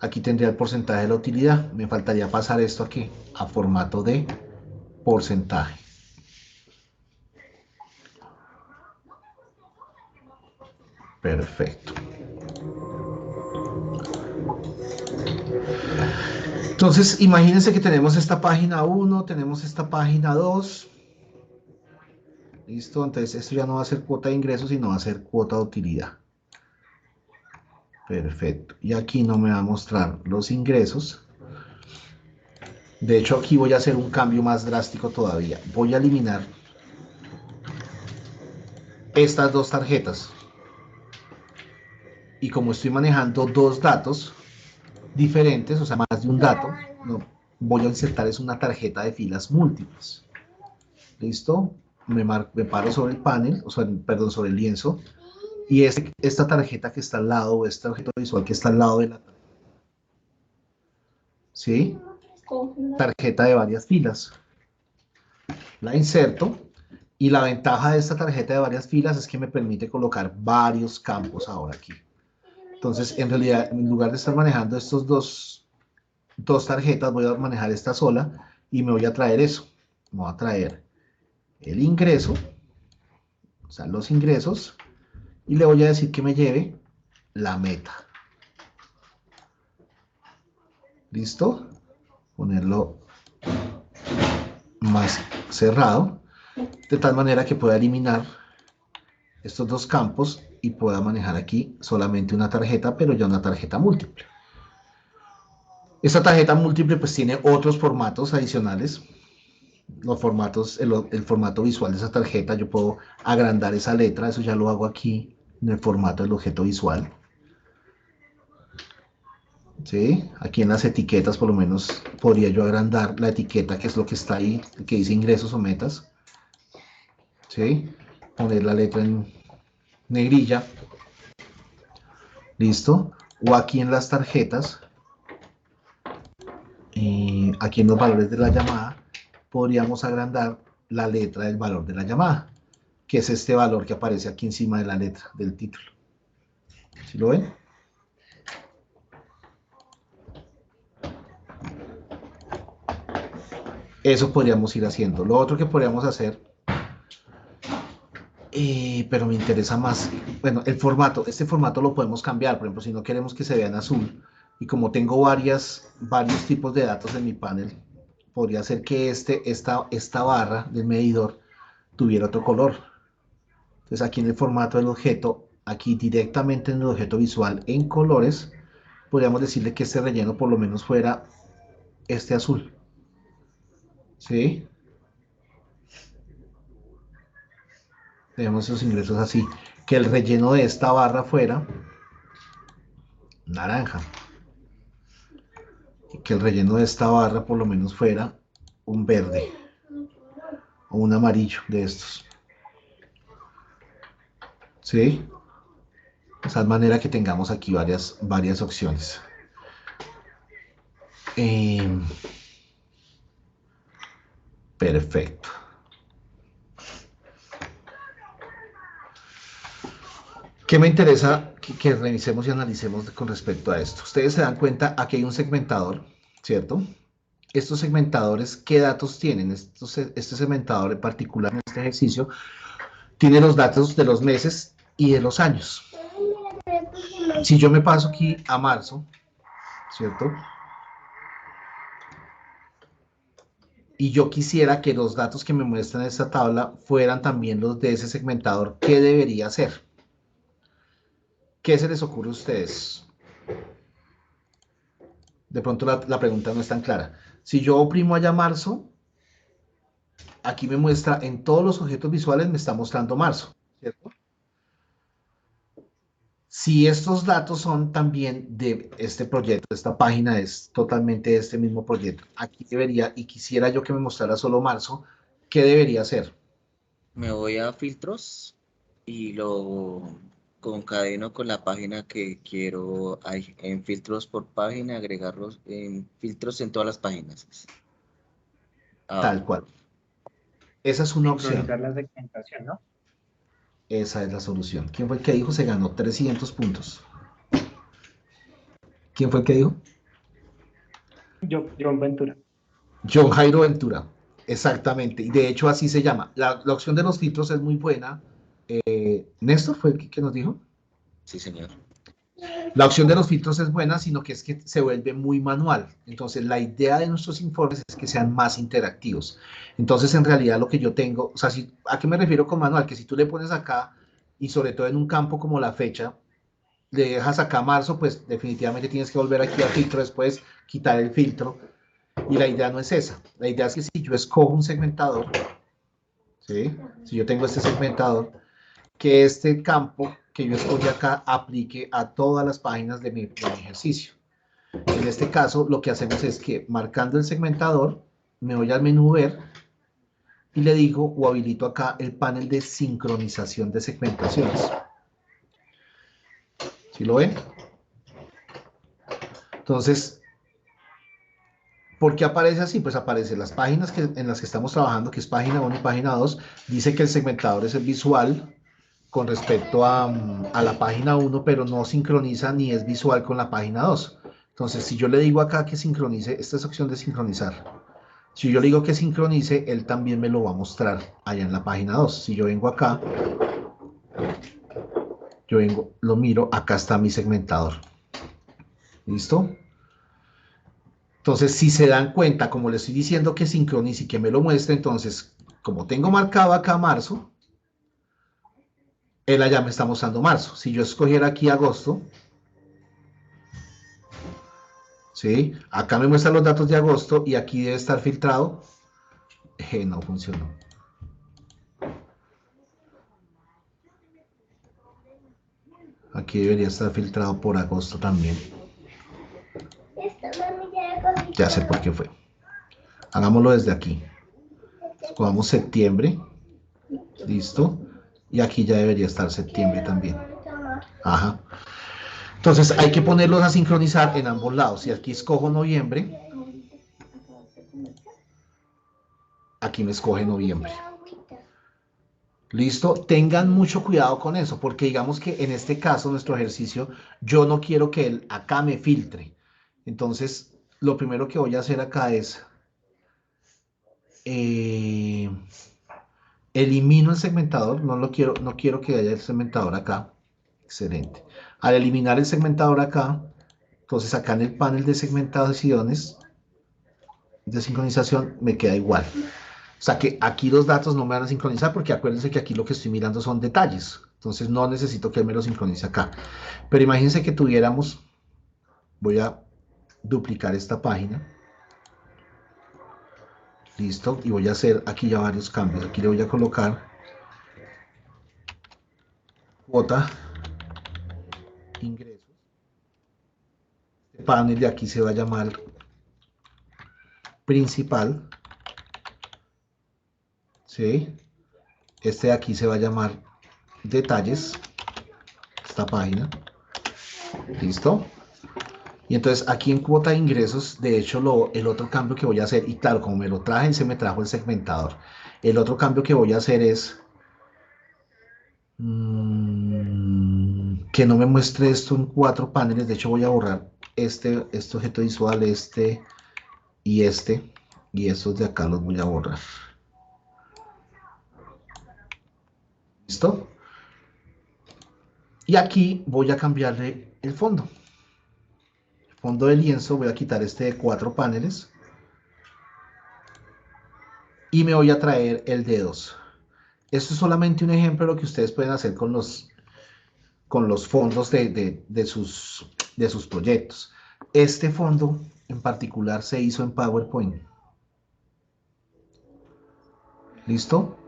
aquí tendría el porcentaje de la utilidad. Me faltaría pasar esto aquí a formato de porcentaje. Perfecto. Entonces, imagínense que tenemos esta página 1, tenemos esta página 2. Listo, entonces esto ya no va a ser cuota de ingresos, sino va a ser cuota de utilidad. Perfecto. Y aquí no me va a mostrar los ingresos. De hecho, aquí voy a hacer un cambio más drástico todavía. Voy a eliminar estas dos tarjetas. Y como estoy manejando dos datos diferentes, o sea, más de un dato, no, voy a insertar es una tarjeta de filas múltiples. ¿Listo? Me paro sobre el panel, o sea, perdón, sobre el lienzo. Y esta tarjeta que está al lado, o este objeto visual que está al lado de la tarjeta, ¿sí? Tarjeta de varias filas. La inserto y la ventaja de esta tarjeta de varias filas es que me permite colocar varios campos ahora aquí. Entonces, en realidad, en lugar de estar manejando estos dos tarjetas, voy a manejar esta sola y me voy a traer eso. Me voy a traer el ingreso, o sea, los ingresos, y le voy a decir que me lleve la meta. ¿Listo? Ponerlo más cerrado, de tal manera que pueda eliminar estos dos campos y pueda manejar aquí solamente una tarjeta, pero ya una tarjeta múltiple. Esta tarjeta múltiple pues tiene otros formatos adicionales. Los formatos, el formato visual de esa tarjeta, yo puedo agrandar esa letra, eso ya lo hago aquí en el formato del objeto visual. ¿Sí? Aquí en las etiquetas por lo menos podría yo agrandar la etiqueta, que es lo que está ahí, que dice ingresos o metas. ¿Sí? Poner la letra en negrilla. ¿Listo? O aquí en las tarjetas, aquí en los valores de la llamada, podríamos agrandar la letra del valor de la llamada, que es este valor que aparece aquí encima de la letra del título. ¿Sí lo ven? Eso podríamos ir haciendo. Lo otro que podríamos hacer, pero me interesa más, bueno, el formato, este formato lo podemos cambiar, por ejemplo, si no queremos que se vea en azul, y como tengo varios tipos de datos en mi panel, podría ser que esta barra del medidor tuviera otro color. Entonces aquí en el formato del objeto, aquí directamente en el objeto visual en colores, podríamos decirle que este relleno por lo menos fuera este azul. ¿Sí? Tenemos esos ingresos así. Que el relleno de esta barra fuera naranja. Y que el relleno de esta barra por lo menos fuera un verde o un amarillo de estos. ¿Sí? De esa manera que tengamos aquí varias opciones. Perfecto. ¿Qué me interesa que revisemos y analicemos con respecto a esto? Ustedes se dan cuenta, aquí hay un segmentador, ¿cierto? Estos segmentadores, ¿qué datos tienen? Este segmentador en particular en este ejercicio tiene los datos de los meses y de los años. Si yo me paso aquí a marzo, ¿cierto? Y yo quisiera que los datos que me muestran esta tabla fueran también los de ese segmentador, ¿qué debería hacer? ¿Qué se les ocurre a ustedes? De pronto la pregunta no es tan clara. Si yo oprimo allá marzo, aquí me muestra, en todos los objetos visuales me está mostrando marzo, ¿cierto? Si estos datos son también de este proyecto, esta página es totalmente de este mismo proyecto, aquí debería, y quisiera yo que me mostrara solo marzo, ¿qué debería hacer? Me voy a filtros y lo concadeno con la página que quiero. En filtros por página, agregarlos en filtros en todas las páginas. Tal cual. Esa es una opción. Sincronizar la segmentación, ¿no? Esa es la solución. ¿Quién fue el que dijo? Se ganó 300 puntos. ¿Quién fue el que dijo? John Ventura. John Jairo Ventura. Exactamente. Y de hecho así se llama. La opción de los filtros es muy buena. ¿Néstor fue el que nos dijo? Sí, señor. La opción de los filtros es buena, sino que es que se vuelve muy manual. Entonces, la idea de nuestros informes es que sean más interactivos. Entonces, en realidad, lo que yo tengo, o sea, ¿a qué me refiero con manual? Que si tú le pones acá, y sobre todo en un campo como la fecha, le dejas acá marzo, pues definitivamente tienes que volver aquí a filtro, después quitar el filtro. Y la idea no es esa. La idea es que si yo escojo un segmentador, ¿sí? Si yo tengo este segmentador, que este campo que yo escogí acá aplique a todas las páginas de mi ejercicio. En este caso, lo que hacemos es que marcando el segmentador, me voy al menú ver y le digo o habilito acá el panel de sincronización de segmentaciones. ¿Sí lo ven? Entonces, ¿por qué aparece así? Pues aparecen las páginas en las que estamos trabajando, que es página 1 y página 2, dice que el segmentador es el visual, con respecto a la página 1, pero no sincroniza ni es visual con la página 2. Entonces, si yo le digo acá que sincronice, esta es opción de sincronizar. Si yo le digo que sincronice, él también me lo va a mostrar allá en la página 2. Si yo vengo acá, lo miro, acá está mi segmentador. ¿Listo? Entonces, si se dan cuenta, como le estoy diciendo que sincronice y que me lo muestre, entonces, como tengo marcado acá marzo, él allá me está mostrando marzo. Si yo escogiera aquí agosto, ¿sí? Acá me muestra los datos de agosto y aquí debe estar filtrado. No funcionó. Aquí debería estar filtrado por agosto también. Ya sé por qué fue. Hagámoslo desde aquí. Escogamos septiembre. Listo. Y aquí ya debería estar septiembre también. Ajá. Entonces hay que ponerlos a sincronizar en ambos lados. Si aquí escojo noviembre, aquí me escoge noviembre. ¿Listo? Tengan mucho cuidado con eso, porque digamos que en este caso, nuestro ejercicio, yo no quiero que él acá me filtre. Entonces, lo primero que voy a hacer acá es elimino el segmentador, no quiero que haya el segmentador acá. Excelente. Al eliminar el segmentador acá, entonces acá en el panel de segmentaciones de sincronización me queda igual. O sea que aquí los datos no me van a sincronizar porque acuérdense que aquí lo que estoy mirando son detalles. Entonces no necesito que él me lo sincronice acá. Pero imagínense que tuviéramos, voy a duplicar esta página. Listo. Y voy a hacer aquí ya varios cambios. Aquí le voy a colocar cuota ingresos. Este panel de aquí se va a llamar principal. ¿Sí? Este de aquí se va a llamar detalles. Esta página. ¿Listo? Y entonces aquí en cuota de ingresos, de hecho, el otro cambio que voy a hacer, y claro, como me lo traje, se me trajo el segmentador. El otro cambio que voy a hacer es, Que no me muestre esto en 4 paneles. De hecho, voy a borrar este objeto visual, y estos de acá los voy a borrar. ¿Listo? Y aquí voy a cambiarle el fondo. El fondo de lienzo, voy a quitar este de 4 paneles. Y me voy a traer el de 2. Esto es solamente un ejemplo de lo que ustedes pueden hacer con los fondos de sus proyectos. Este fondo en particular se hizo en PowerPoint. ¿Listo?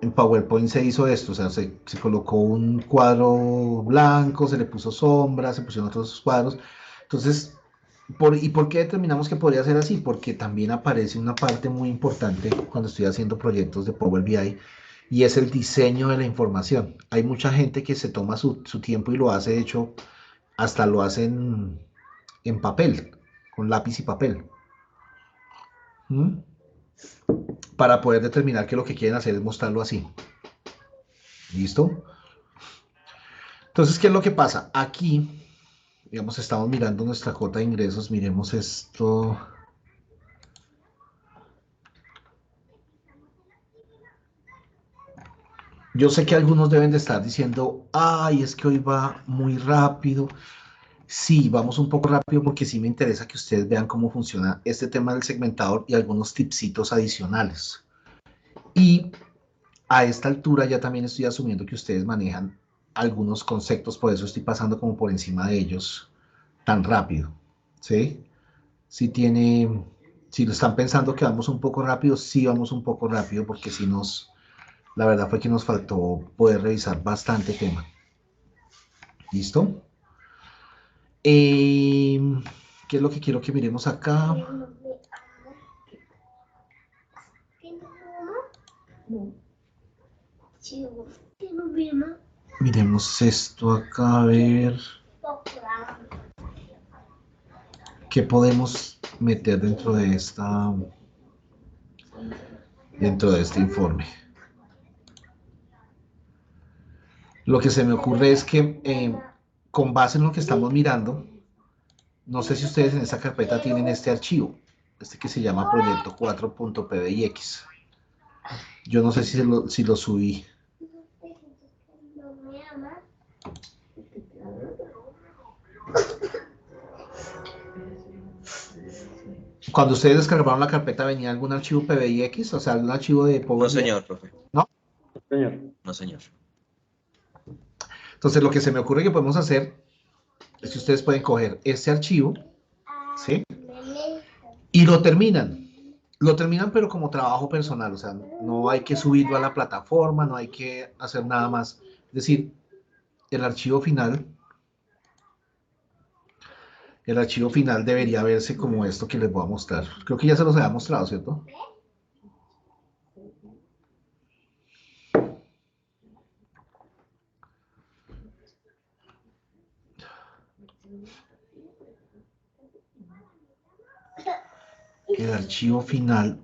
En PowerPoint se hizo esto, o sea, se colocó un cuadro blanco, se le puso sombra, se pusieron otros cuadros. Entonces, ¿y por qué determinamos que podría ser así? Porque también aparece una parte muy importante cuando estoy haciendo proyectos de Power BI, y es el diseño de la información. Hay mucha gente que se toma su tiempo y lo hace, de hecho, hasta lo hacen en papel, con lápiz y papel. Para poder determinar que lo que quieren hacer es mostrarlo así. ¿Listo? Entonces, ¿qué es lo que pasa? Aquí, digamos, estamos mirando nuestra cuota de ingresos. Miremos esto. Yo sé que algunos deben de estar diciendo, ay, es que hoy va muy rápido. Sí, vamos un poco rápido porque sí me interesa que ustedes vean cómo funciona este tema del segmentador y algunos tipsitos adicionales. Y a esta altura ya también estoy asumiendo que ustedes manejan algunos conceptos, por eso estoy pasando como por encima de ellos tan rápido, ¿sí? Si lo están pensando que vamos un poco rápido, sí vamos un poco rápido porque sí la verdad fue que nos faltó poder revisar bastante tema. ¿Listo? ¿Qué es lo que quiero que miremos acá? Miremos esto acá, a ver qué podemos meter dentro de este informe. Lo que se me ocurre es que con base en lo que estamos mirando, no sé si ustedes en esta carpeta tienen este archivo, que se llama proyecto 4.pdix. Yo no sé si lo subí. Cuando ustedes descargaron la carpeta, ¿venía algún archivo PBIX? O sea, algún archivo de Power BI. No, señor, profe. ¿No? Señor. No, señor. Entonces, lo que se me ocurre que podemos hacer es que ustedes pueden coger este archivo, ¿sí? Y lo terminan. Lo terminan, pero como trabajo personal. O sea, no hay que subirlo a la plataforma, no hay que hacer nada más. Es decir, el archivo final debería verse como esto que les voy a mostrar. Creo que ya se los había mostrado, ¿cierto? El archivo final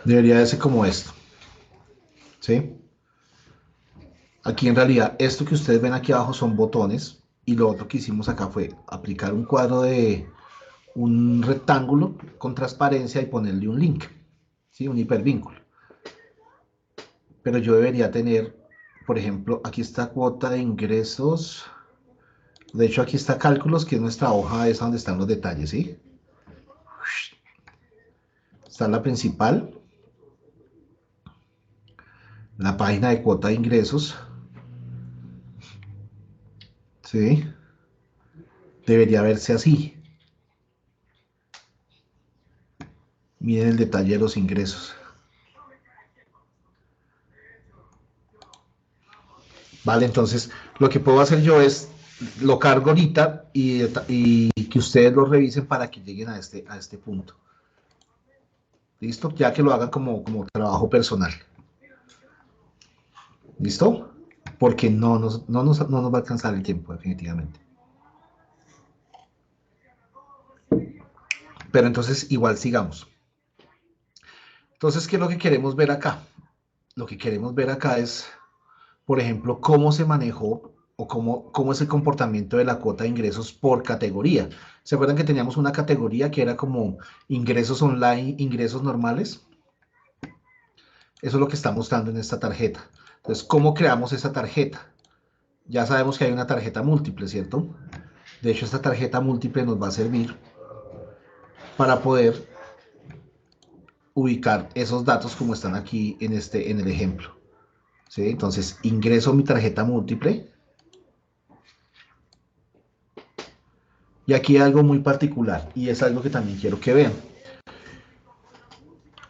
debería verse como esto, ¿sí? Aquí en realidad esto que ustedes ven aquí abajo son botones, y lo otro que hicimos acá fue aplicar un cuadro de un rectángulo con transparencia y ponerle un link, ¿sí? Un hipervínculo. Pero yo debería tener, por ejemplo, aquí está cuota de ingresos. De hecho, aquí está cálculos, que es nuestra hoja esa donde están los detalles, ¿sí? Está la principal, la página de cuota de ingresos, ¿sí? Debería verse así. Miren el detalle de los ingresos. Vale, entonces lo que puedo hacer yo es lo cargo ahorita y que ustedes lo revisen para que lleguen a este punto. ¿Listo? Ya que lo hagan como trabajo personal. ¿Listo? Porque no nos va a alcanzar el tiempo, definitivamente. Pero entonces, igual sigamos. Entonces, ¿qué es lo que queremos ver acá? Lo que queremos ver acá es, por ejemplo, cómo se manejó o cómo es el comportamiento de la cuota de ingresos por categoría. ¿Se acuerdan que teníamos una categoría que era como ingresos online, ingresos normales? Eso es lo que está mostrando en esta tarjeta. Entonces, ¿cómo creamos esa tarjeta? Ya sabemos que hay una tarjeta múltiple, ¿cierto? De hecho, esta tarjeta múltiple nos va a servir para poder ubicar esos datos como están aquí en el ejemplo. ¿Sí? Entonces, ingreso mi tarjeta múltiple. Y aquí hay algo muy particular, y es algo que también quiero que vean.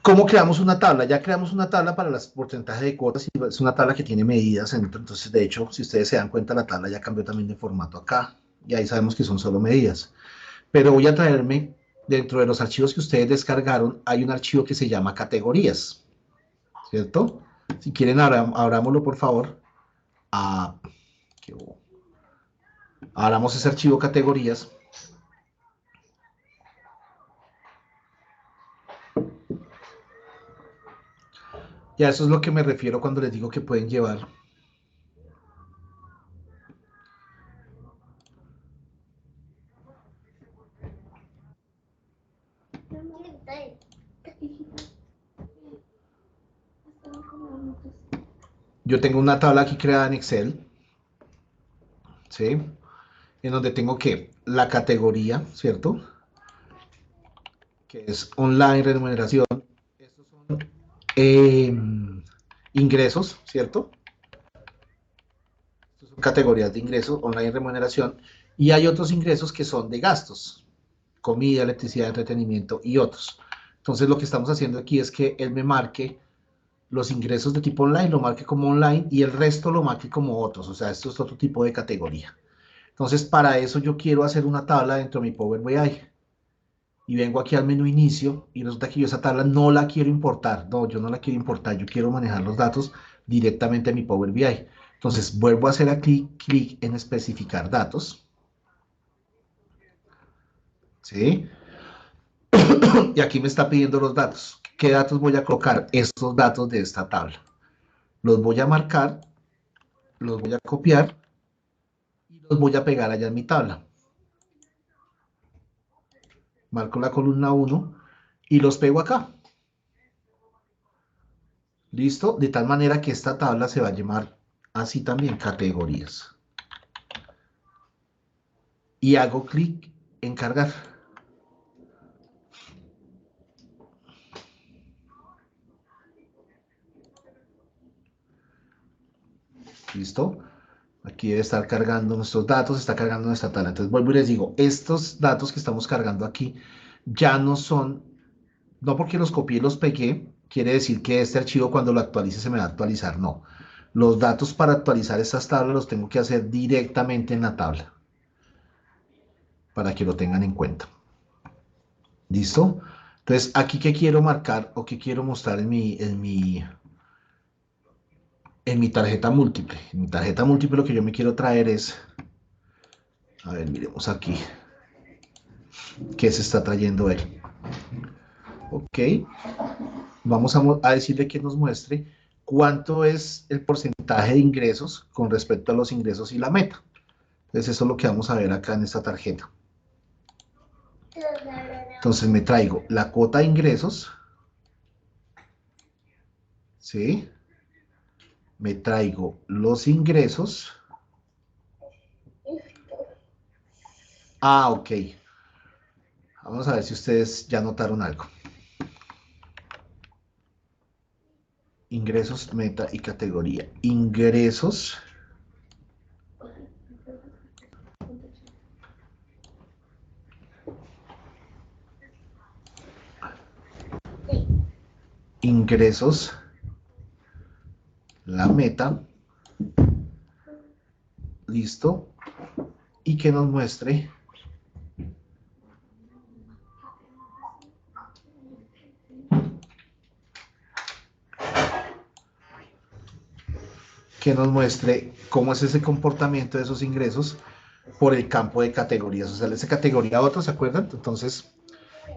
¿Cómo creamos una tabla? Ya creamos una tabla para los porcentajes de cuotas, y es una tabla que tiene medidas. Entonces, de hecho, si ustedes se dan cuenta, la tabla ya cambió también de formato acá. Y ahí sabemos que son solo medidas. Pero voy a traerme, dentro de los archivos que ustedes descargaron, hay un archivo que se llama categorías. ¿Cierto? Si quieren, abrámoslo, por favor. Abramos ese archivo categorías. Y a eso es lo que me refiero cuando les digo que pueden llevar yo tengo una tabla aquí creada en Excel, ¿sí? En donde tengo que la categoría, ¿cierto? Que es online, remuneración. Estos son ingresos, ¿cierto? Estas son categorías de ingresos, online, remuneración. Y hay otros ingresos que son de gastos, comida, electricidad, entretenimiento y otros. Entonces lo que estamos haciendo aquí es que él me marque los ingresos de tipo online, lo marque como online y el resto lo marque como otros. O sea, esto es otro tipo de categoría. Entonces, para eso yo quiero hacer una tabla dentro de mi Power BI. Y vengo aquí al menú inicio y resulta que yo esa tabla no la quiero importar. No, yo no la quiero importar. Yo quiero manejar los datos directamente en mi Power BI. Entonces, vuelvo a hacer aquí clic en especificar datos. ¿Sí? Y aquí me está pidiendo los datos. ¿Qué datos voy a colocar? Estos datos de esta tabla. Los voy a marcar, los voy a copiar y los voy a pegar allá en mi tabla. Marco la columna 1 y los pego acá. ¿Listo? De tal manera que esta tabla se va a llamar así también, categorías. Y hago clic en cargar. ¿Listo? Aquí debe estar cargando nuestros datos, está cargando nuestra tabla. Entonces vuelvo y les digo, estos datos que estamos cargando aquí ya no son, no porque los copié y los pegué, quiere decir que este archivo cuando lo actualice se me va a actualizar. No. Los datos para actualizar estas tablas los tengo que hacer directamente en la tabla. Para que lo tengan en cuenta. ¿Listo? Entonces, aquí qué quiero marcar o qué quiero mostrar en mi tarjeta múltiple. En mi tarjeta múltiple lo que yo me quiero traer es, a ver, miremos aquí, qué se está trayendo él. Ok, vamos a decirle que nos muestre cuánto es el porcentaje de ingresos con respecto a los ingresos y la meta. Entonces, eso es lo que vamos a ver acá en esta tarjeta. Entonces, me traigo la cuota de ingresos, ¿sí? Me traigo los ingresos. Ok. Vamos a ver si ustedes ya notaron algo. Ingresos, meta y categoría. Ingresos. Ingresos. La meta. Listo. Y que nos muestre que nos muestre cómo es ese comportamiento de esos ingresos por el campo de categorías. O sea, esa categoría a otro, ¿se acuerdan? Entonces,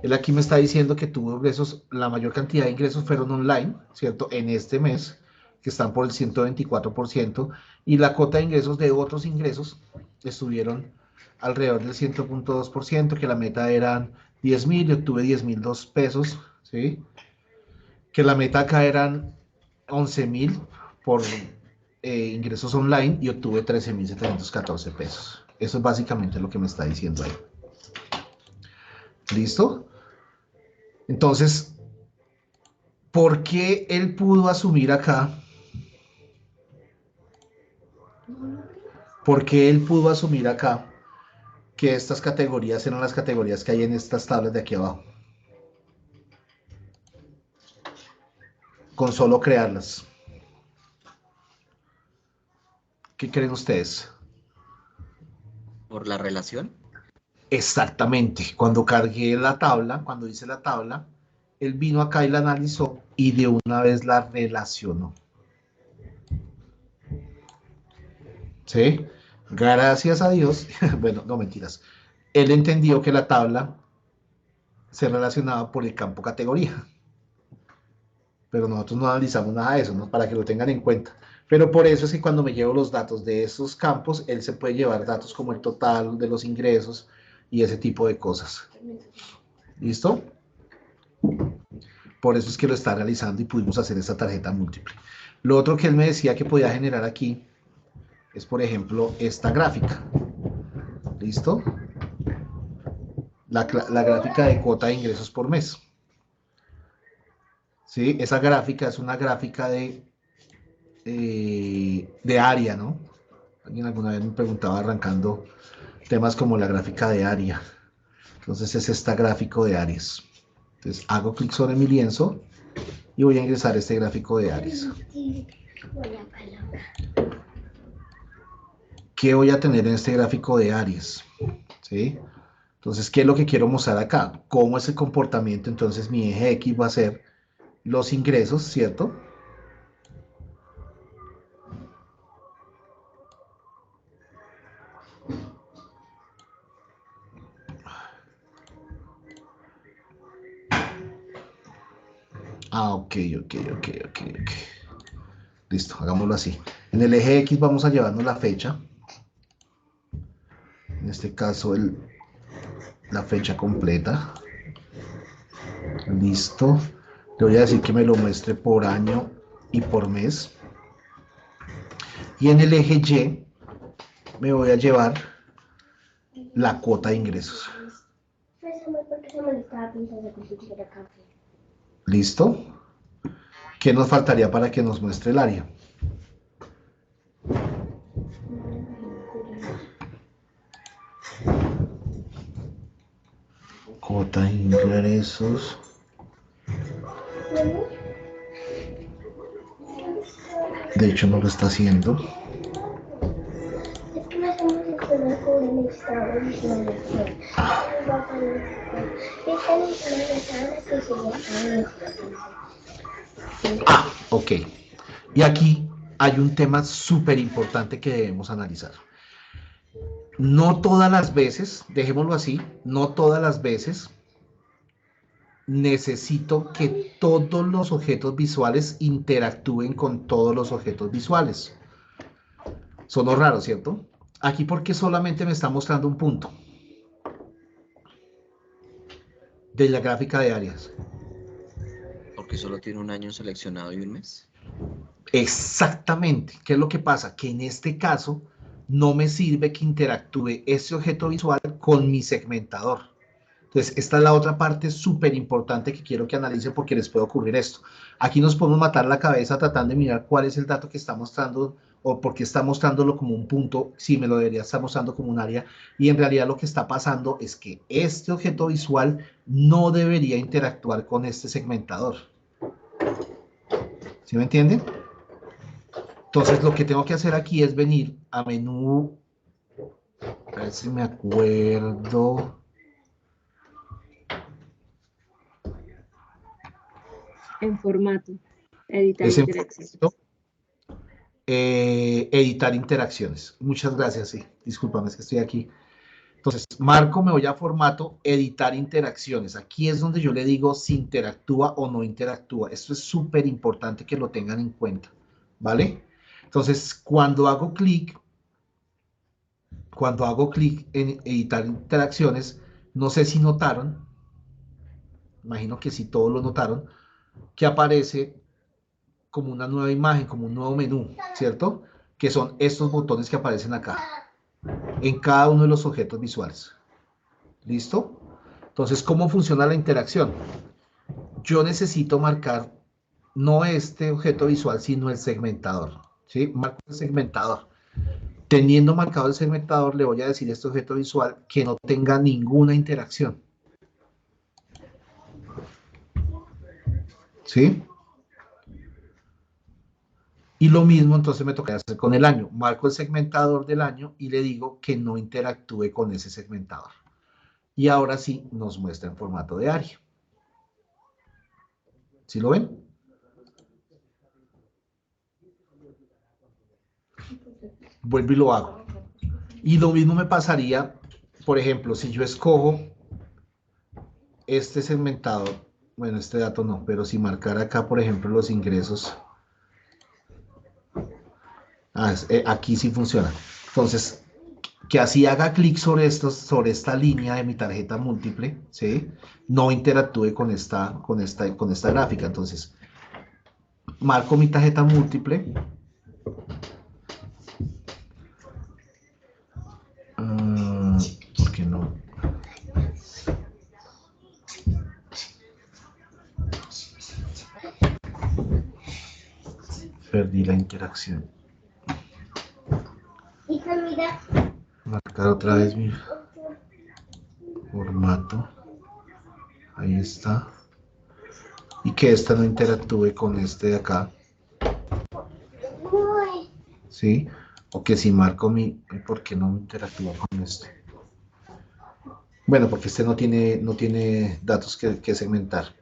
él aquí me está diciendo que tuvo ingresos, la mayor cantidad de ingresos fueron online, ¿cierto? En este mes, que están por el 124%, y la cota de ingresos de otros ingresos estuvieron alrededor del 100.2%, que la meta eran 10.000, yo obtuve 10.002 pesos, ¿sí? Que la meta acá eran 11.000 por ingresos online y obtuve 13.714 pesos. Eso es básicamente lo que me está diciendo ahí. ¿Listo? Entonces, ¿por qué él pudo asumir acá? ¿Por qué él pudo asumir acá que estas categorías eran las categorías que hay en estas tablas de aquí abajo? Con solo crearlas. ¿Qué creen ustedes? ¿Por la relación? Exactamente. Cuando cargué la tabla, cuando hice la tabla, él vino acá y la analizó y de una vez la relacionó. ¿Sí? Gracias a Dios, bueno, no mentiras. Él entendió que la tabla se relacionaba por el campo categoría. Pero nosotros no analizamos nada de eso, ¿no? Para que lo tengan en cuenta. Pero por eso es que cuando me llevo los datos de esos campos, él se puede llevar datos como el total de los ingresos y ese tipo de cosas. ¿Listo? Por eso es que lo está realizando y pudimos hacer esta tarjeta múltiple. Lo otro que él me decía que podía generar aquí es, por ejemplo, esta gráfica. ¿Listo? La gráfica de cuota de ingresos por mes. ¿Sí? Esa gráfica es una gráfica de área, ¿no? Alguien alguna vez me preguntaba arrancando temas como la gráfica de área. Entonces es esta gráfico de áreas. Entonces hago clic sobre mi lienzo y voy a ingresar este gráfico de áreas. ¿Qué voy a tener en este gráfico de áreas? ¿Sí? Entonces, ¿qué es lo que quiero mostrar acá? ¿Cómo es el comportamiento? Entonces mi eje X va a ser los ingresos, ¿cierto? Ok. Listo, hagámoslo así. En el eje X vamos a llevarnos la fecha. En este caso, la fecha completa. Listo. Le voy a decir que me lo muestre por año y por mes. Y en el eje Y me voy a llevar la cuota de ingresos. ¿Listo? ¿Qué nos faltaría para que nos muestre el área? Cuota de ingresos. De hecho, no lo está haciendo. Ok. Y aquí hay un tema súper importante que debemos analizar. No todas las veces, dejémoslo así, no todas las veces necesito que todos los objetos visuales interactúen con todos los objetos visuales. Sonó raro, ¿cierto? Aquí porque solamente me está mostrando un punto de la gráfica de áreas. Porque solo tiene un año seleccionado y un mes. Exactamente. ¿Qué es lo que pasa? Que en este caso no me sirve que interactúe ese objeto visual con mi segmentador. Entonces, esta es la otra parte súper importante que quiero que analicen porque les puede ocurrir esto. Aquí nos podemos matar la cabeza tratando de mirar cuál es el dato que está mostrando o por qué está mostrándolo como un punto, si me lo debería estar mostrando como un área. Y en realidad lo que está pasando es que este objeto visual no debería interactuar con este segmentador. ¿Sí me entienden? Entonces, lo que tengo que hacer aquí es venir a menú, a ver si me acuerdo. En formato, editar Es en interacción. formato, editar interacciones. Muchas gracias, sí. Discúlpame, es que estoy aquí. Entonces, marco, me voy a formato, editar interacciones. Aquí es donde yo le digo si interactúa o no interactúa. Esto es súper importante que lo tengan en cuenta, ¿vale? Entonces, cuando hago clic en editar interacciones, no sé si notaron, imagino que sí todos lo notaron, que aparece como una nueva imagen, como un nuevo menú, ¿cierto? Que son estos botones que aparecen acá, en cada uno de los objetos visuales. ¿Listo? Entonces, ¿cómo funciona la interacción? Yo necesito marcar no este objeto visual, sino el segmentador, ¿sí? Marco el segmentador. Teniendo marcado el segmentador, le voy a decir a este objeto visual que no tenga ninguna interacción. ¿Sí? Y lo mismo entonces me toca hacer con el año. Marco el segmentador del año y le digo que no interactúe con ese segmentador. Y ahora sí nos muestra en formato de área. ¿Sí lo ven? Vuelvo y lo hago. Y lo mismo me pasaría, por ejemplo, si yo escojo este segmentador, bueno, este dato no, pero si marcara acá, por ejemplo, los ingresos, aquí sí funciona. Entonces, que así haga clic sobre esta línea de mi tarjeta múltiple, ¿sí? No interactúe con esta gráfica. Entonces, marco mi tarjeta múltiple. ¿Por qué no? Perdí la interacción. Marcar otra vez mi formato. Ahí está. Y que esta no interactúe con este de acá. ¿Sí? O que si marco ¿por qué no interactúa con este? Bueno, porque este no tiene datos que segmentar.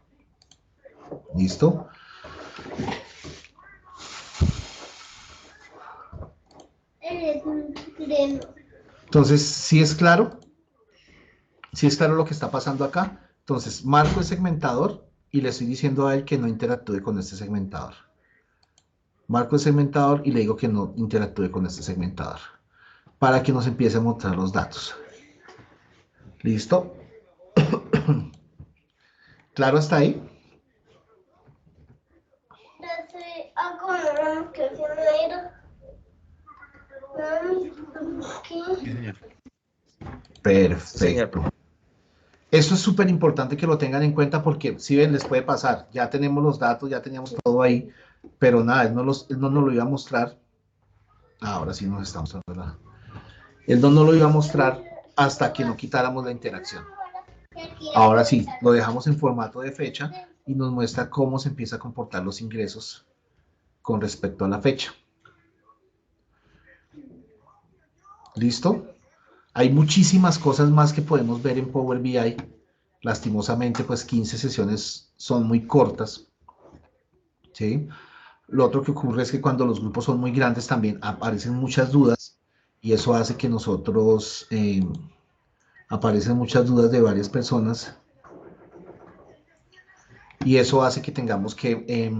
¿Listo? Entonces, ¿sí es claro? ¿Sí es claro lo que está pasando acá? Entonces, marco el segmentador y le estoy diciendo a él que no interactúe con este segmentador. Marco el segmentador y le digo que no interactúe con este segmentador, para que nos empiece a mostrar los datos. ¿Listo? ¿Claro hasta ahí? Perfecto. Eso es súper importante que lo tengan en cuenta porque si ven, les puede pasar. Ya tenemos los datos, ya teníamos todo ahí, pero nada, él no nos lo iba a mostrar. Ahora sí nos estamos hablando. Él no nos lo iba a mostrar hasta que no quitáramos la interacción. Ahora sí, lo dejamos en formato de fecha y nos muestra cómo se empieza a comportar los ingresos con respecto a la fecha. ¿Listo? Hay muchísimas cosas más que podemos ver en Power BI. Lastimosamente, pues 15 sesiones son muy cortas. ¿Sí? Lo otro que ocurre es que cuando los grupos son muy grandes también aparecen muchas dudas y eso hace que nosotros aparecen muchas dudas de varias personas y eso hace que tengamos que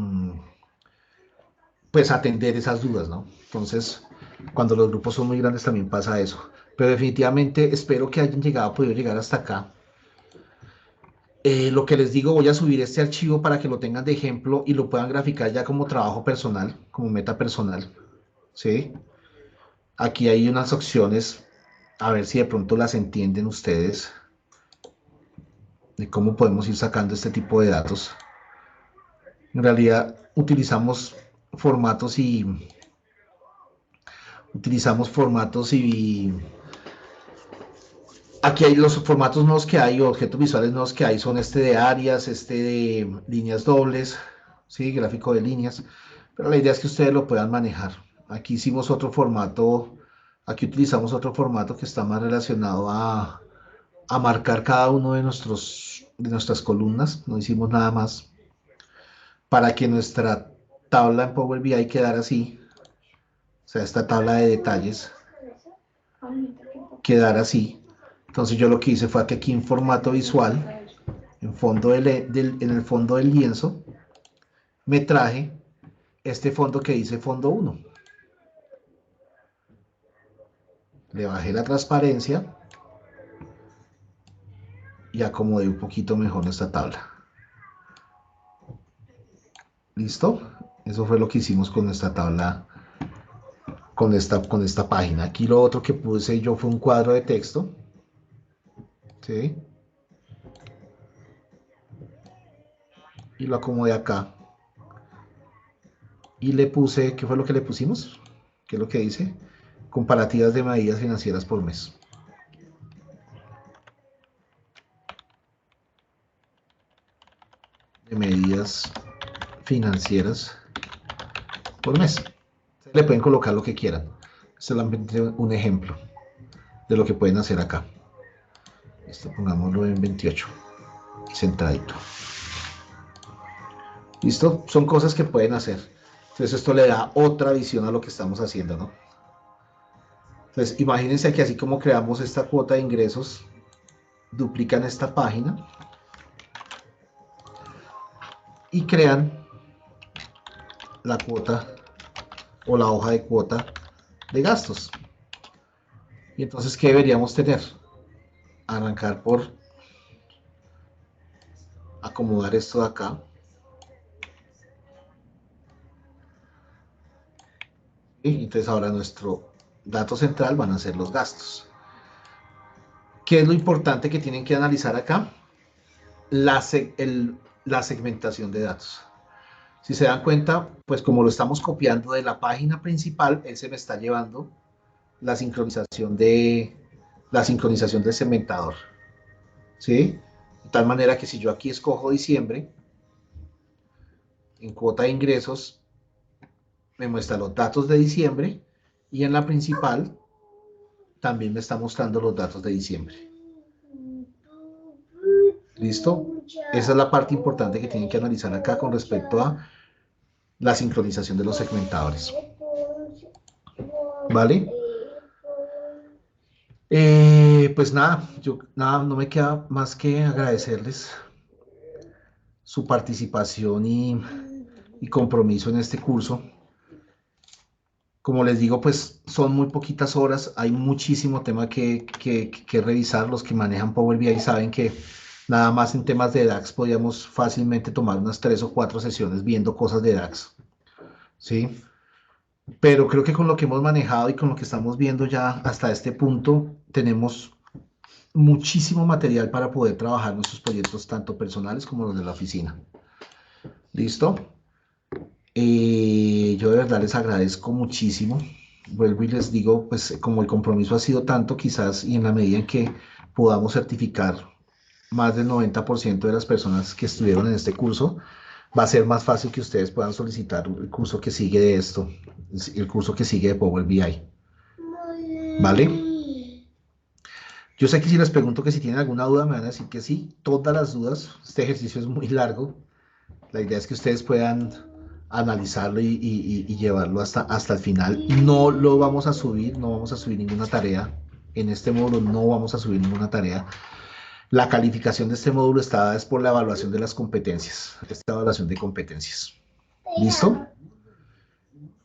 pues atender esas dudas, ¿no? Entonces, cuando los grupos son muy grandes también pasa eso. Pero definitivamente espero que hayan podido llegar hasta acá. Lo que les digo, voy a subir este archivo para que lo tengan de ejemplo y lo puedan graficar ya como trabajo personal, como meta personal, ¿sí? Aquí hay unas opciones, a ver si de pronto las entienden ustedes, de cómo podemos ir sacando este tipo de datos. En realidad utilizamos formatos y aquí hay los formatos nuevos que hay, objetos visuales nuevos que hay, son este de áreas, este de líneas dobles, ¿sí? Gráfico de líneas, pero la idea es que ustedes lo puedan manejar. Aquí hicimos otro formato, aquí utilizamos otro formato que está más relacionado a marcar cada uno de nuestras columnas, no hicimos nada más, para que nuestra tabla en Power BI quedara así. sea, esta tabla de detalles, quedara así. Entonces yo lo que hice fue que aquí en formato visual, en el fondo del lienzo, me traje este fondo que dice fondo 1. Le bajé la transparencia y acomodé un poquito mejor esta tabla. ¿Listo? Eso fue lo que hicimos con esta tabla, con esta página. Aquí lo otro que puse yo fue un cuadro de texto. ¿Sí? Y lo acomodé acá. Y le puse, ¿qué fue lo que le pusimos? ¿Qué es lo que dice? Comparativas de medidas financieras por mes. De medidas financieras por mes. Le pueden colocar lo que quieran. Solamente un ejemplo de lo que pueden hacer acá. Esto pongámoslo en 28. Centradito. ¿Listo? Son cosas que pueden hacer. Entonces esto le da otra visión a lo que estamos haciendo, ¿no? Entonces imagínense que así como creamos esta cuota de ingresos, duplican esta página y crean la cuota o la hoja de cuota de gastos. Y entonces, ¿qué deberíamos tener? Arrancar por acomodar esto de acá. Y entonces ahora nuestro dato central van a ser los gastos. ¿Qué es lo importante que tienen que analizar acá? La segmentación de datos. Si se dan cuenta, pues como lo estamos copiando de la página principal, él se me está llevando la sincronización del segmentador. ¿Sí? De tal manera que si yo aquí escojo diciembre, en cuota de ingresos, me muestra los datos de diciembre y en la principal también me está mostrando los datos de diciembre. ¿Listo? Esa es la parte importante que tienen que analizar acá con respecto a la sincronización de los segmentadores. ¿Vale? Pues nada, no me queda más que agradecerles su participación y compromiso en este curso. Como les digo, pues son muy poquitas horas, hay muchísimo tema que revisar. Los que manejan Power BI saben que nada más en temas de DAX podíamos fácilmente tomar unas 3 o 4 sesiones viendo cosas de DAX, ¿sí? Pero creo que con lo que hemos manejado y con lo que estamos viendo ya hasta este punto, tenemos muchísimo material para poder trabajar nuestros proyectos, tanto personales como los de la oficina. ¿Listo? Yo de verdad les agradezco muchísimo. Vuelvo y les digo, pues como el compromiso ha sido tanto, quizás y en la medida en que podamos certificar más del 90% de las personas que estuvieron en este curso, va a ser más fácil que ustedes puedan solicitar el curso que sigue de esto, el curso que sigue de Power BI. ¿Vale? Yo sé que si les pregunto que si tienen alguna duda, me van a decir que sí. Todas las dudas, este ejercicio es muy largo. La idea es que ustedes puedan analizarlo y llevarlo hasta el final. No lo vamos a subir, no vamos a subir ninguna tarea. En este módulo no vamos a subir ninguna tarea. La calificación de este módulo está dada por la evaluación de las competencias, esta evaluación de competencias. ¿Listo?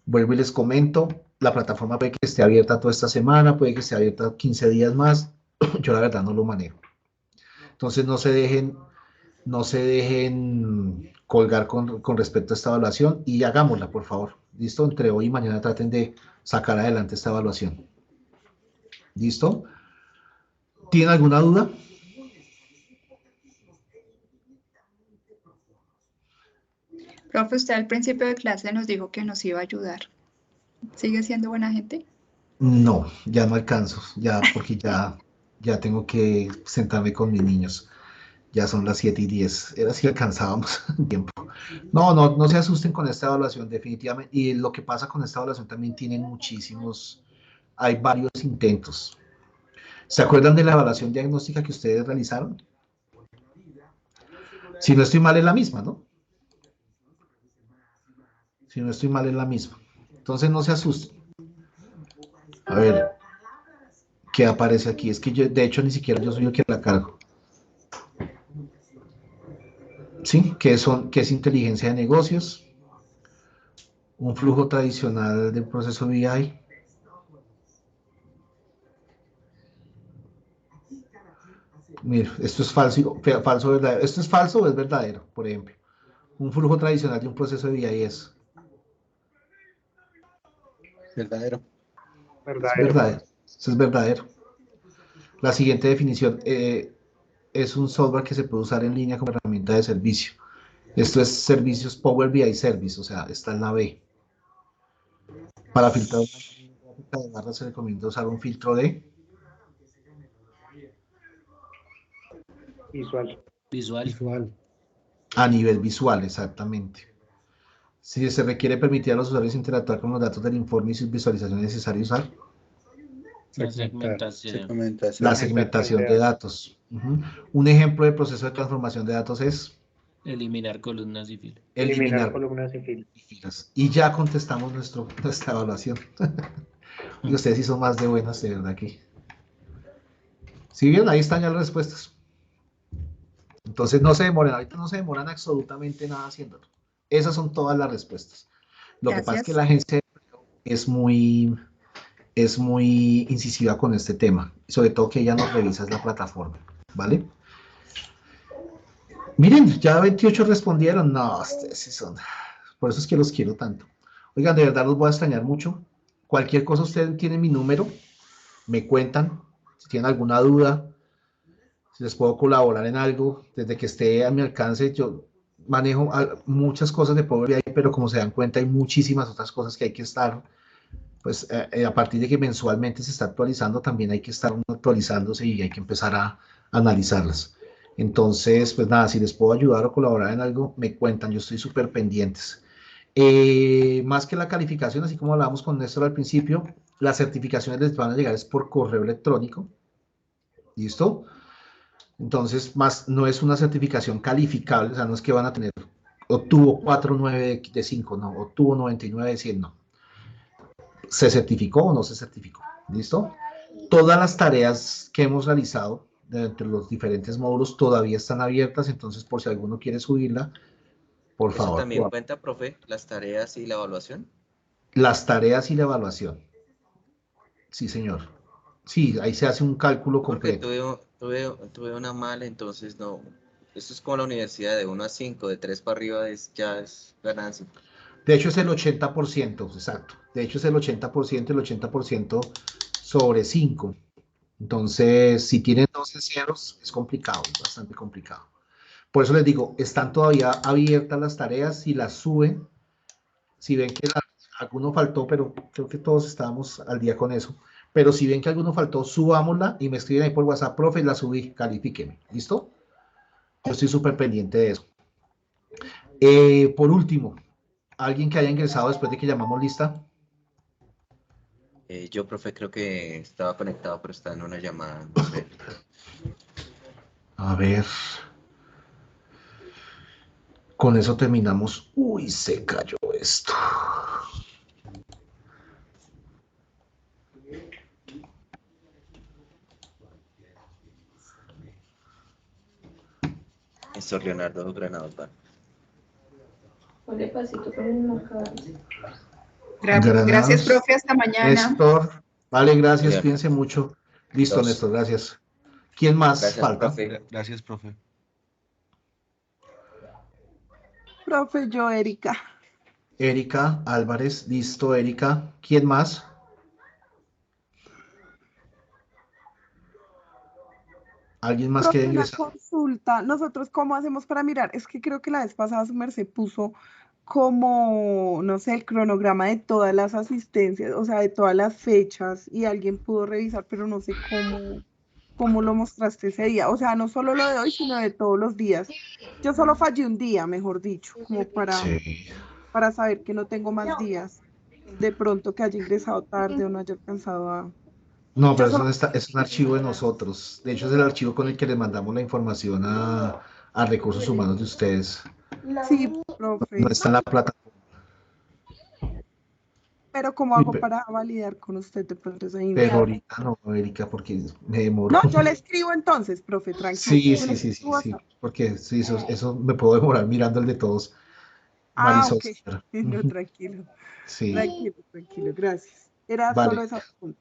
Vuelvo y les comento, la plataforma puede que esté abierta toda esta semana, puede que esté abierta 15 días más. Yo la verdad no lo manejo. Entonces no se dejen colgar con respecto a esta evaluación y hagámosla, por favor. ¿Listo? Entre hoy y mañana traten de sacar adelante esta evaluación. ¿Listo? ¿Tienen alguna duda? Profe, usted al principio de clase nos dijo que nos iba a ayudar. ¿Sigue siendo buena gente? No, ya no alcanzo, ya porque ya tengo que sentarme con mis niños. Ya son las 7:10. Era si alcanzábamos tiempo. No se asusten con esta evaluación, definitivamente. Y lo que pasa con esta evaluación también tienen hay varios intentos. ¿Se acuerdan de la evaluación diagnóstica que ustedes realizaron? Si no estoy mal, es la misma, ¿no? Si no estoy mal, es la misma. Entonces no se asusten. A ver, ¿qué aparece aquí? Es que yo, de hecho, ni siquiera yo soy el que la cargo. ¿Sí? ¿Qué es inteligencia de negocios? Un flujo tradicional del proceso BI. Mira, esto es falso, falso, verdadero. ¿Esto es falso o es verdadero? Por ejemplo, un flujo tradicional de un proceso de BI es Verdadero. verdadero. Esto es verdadero. La siguiente definición es un software que se puede usar en línea como herramienta de servicio. Esto es servicios Power BI Service, o sea, está en la B. Para filtrar una gráfica de barra se recomienda usar un filtro de Visual. a nivel visual, exactamente. Si se requiere permitir a los usuarios interactuar con los datos del informe y sus visualizaciones es necesario usar La segmentación. la segmentación de datos. Un ejemplo de proceso de transformación de datos es Eliminar columnas y filas. eliminar columnas y filas. filas. Y ya contestamos nuestra evaluación. Y ustedes sí son más de buenas, de verdad aquí. Si bien ahí están ya las respuestas. Entonces no se demoran, ahorita no se demoran absolutamente nada haciéndolo. Esas son todas las respuestas. Lo que pasa es que la agencia es muy incisiva con este tema, sobre todo que ella nos revisa la plataforma, ¿vale? Miren, ya 28 respondieron. No, ustedes sí son. Por eso es que los quiero tanto. Oigan, de verdad los voy a extrañar mucho. Cualquier cosa, ustedes tienen mi número, me cuentan, si tienen alguna duda, si les puedo colaborar en algo, desde que esté a mi alcance. Yo manejo muchas cosas de Power BI, pero como se dan cuenta, hay muchísimas otras cosas que hay que estar, pues a partir de que mensualmente se está actualizando, también hay que estar actualizándose y hay que empezar a analizarlas. Entonces, pues nada, si les puedo ayudar o colaborar en algo, me cuentan, yo estoy súper pendientes. Más que la calificación, así como hablábamos con Néstor al principio, las certificaciones les van a llegar es por correo electrónico. ¿Listo? Entonces, más no es una certificación calificable, o sea, no es que van a tener, obtuvo 4.9 de 5, no, obtuvo 99 de 100, no. ¿Se certificó o no se certificó? ¿Listo? Todas las tareas que hemos realizado entre los diferentes módulos todavía están abiertas, entonces por si alguno quiere subirla, por ¿Eso favor. también cuenta, profe, las tareas y la evaluación? Las tareas y la evaluación. Sí, señor. Sí, ahí se hace un cálculo Porque completo. tuve una mala, entonces no. Esto es como la universidad, de 1 a 5, de 3 para arriba ya es ganancia. De hecho, es el 80%, exacto. De hecho, es el 80% sobre 5. Entonces, si tienen 12 ceros, es complicado, es bastante complicado. Por eso les digo, están todavía abiertas las tareas, si las suben, si ven que alguno faltó, pero creo que todos estábamos al día con eso. Pero si ven que alguno faltó, subámosla y me escriben ahí por WhatsApp, profe, la subí, califíqueme. ¿Listo? Yo estoy súper pendiente de eso. Por último, ¿alguien que haya ingresado después de que llamamos lista? Yo, profe, creo que estaba conectado, pero está en una llamada. No sé. A ver. Con eso terminamos. Uy, se cayó esto. Néstor Leonardo Granados, va. Gracias, profe. Hasta mañana. Néstor. Vale, gracias. Bien. Cuídense mucho. Listo, Néstor, gracias. ¿Quién más Gracias, falta? profe. Gracias, profe. Profe, yo, Erika. Erika Álvarez. Listo, Erika. ¿Quién más? ¿Alguien más Profe, quiere una ingresar? consulta. ¿Nosotros cómo hacemos para mirar? Es que creo que la vez pasada su merced puso como, no sé, el cronograma de todas las asistencias, o sea, de todas las fechas, y alguien pudo revisar, pero no sé cómo lo mostraste ese día. O sea, no solo lo de hoy, sino de todos los días. Yo solo fallé un día, mejor dicho, como Sí. para saber que no tengo más días. De pronto que haya ingresado tarde o no haya alcanzado a... No, Yo pero eso solo... no está, es un archivo de nosotros. De hecho, es el archivo con el que les mandamos la información a recursos humanos de ustedes. Sí, profe. No está en la plataforma. pero ¿cómo Uy, hago pe- para validar con usted de pronto esa Pero info? ahorita no, Erika, porque me demoro. No, yo le escribo entonces, profe, tranquilo. Sí, Yo le sí, sí, escribo sí, sí, WhatsApp. porque sí, eso me puedo demorar mirando el de todos. Ah, Marisol. ok. No, tranquilo. Sí, Tranquilo, tranquilo, gracias. Era vale. solo esa pregunta.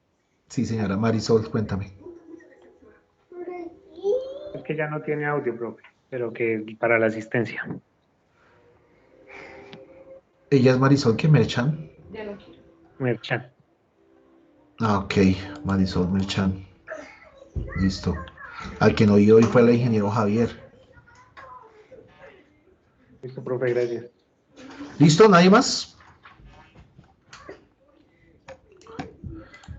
Sí, señora Marisol, cuéntame. Es que ya no tiene audio, profe, pero que para la asistencia. ¿Ella es Marisol que Merchan? Merchan. Ah, ok, Marisol Merchan. Listo. Al que no oí hoy fue el ingeniero Javier. Listo, profe, gracias. ¿Listo? ¿Nadie más?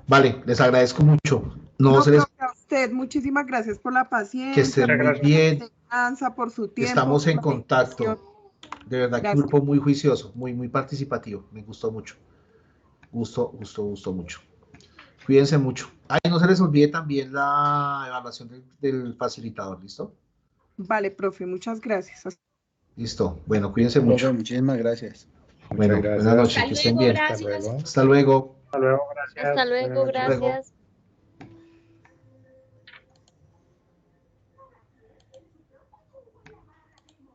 Vale, les agradezco mucho. No No, se les... profe, a usted, muchísimas gracias por la Que paciencia, estén Muchas muy gracias. por la bien. enseñanza, por su tiempo, Estamos por en la dedicación. contacto. De verdad que un Gracias. grupo muy juicioso, muy participativo. Me gustó mucho. Gustó mucho. Cuídense mucho. Ay, no se les olvide también la evaluación del facilitador, ¿listo? Vale, profe, muchas gracias. Listo. Bueno, cuídense Profe, mucho. muchísimas gracias. Bueno, buenas noches, que estén bien. Gracias. Hasta luego. Hasta luego, gracias. Hasta luego, Buenas noches. Hasta luego. gracias.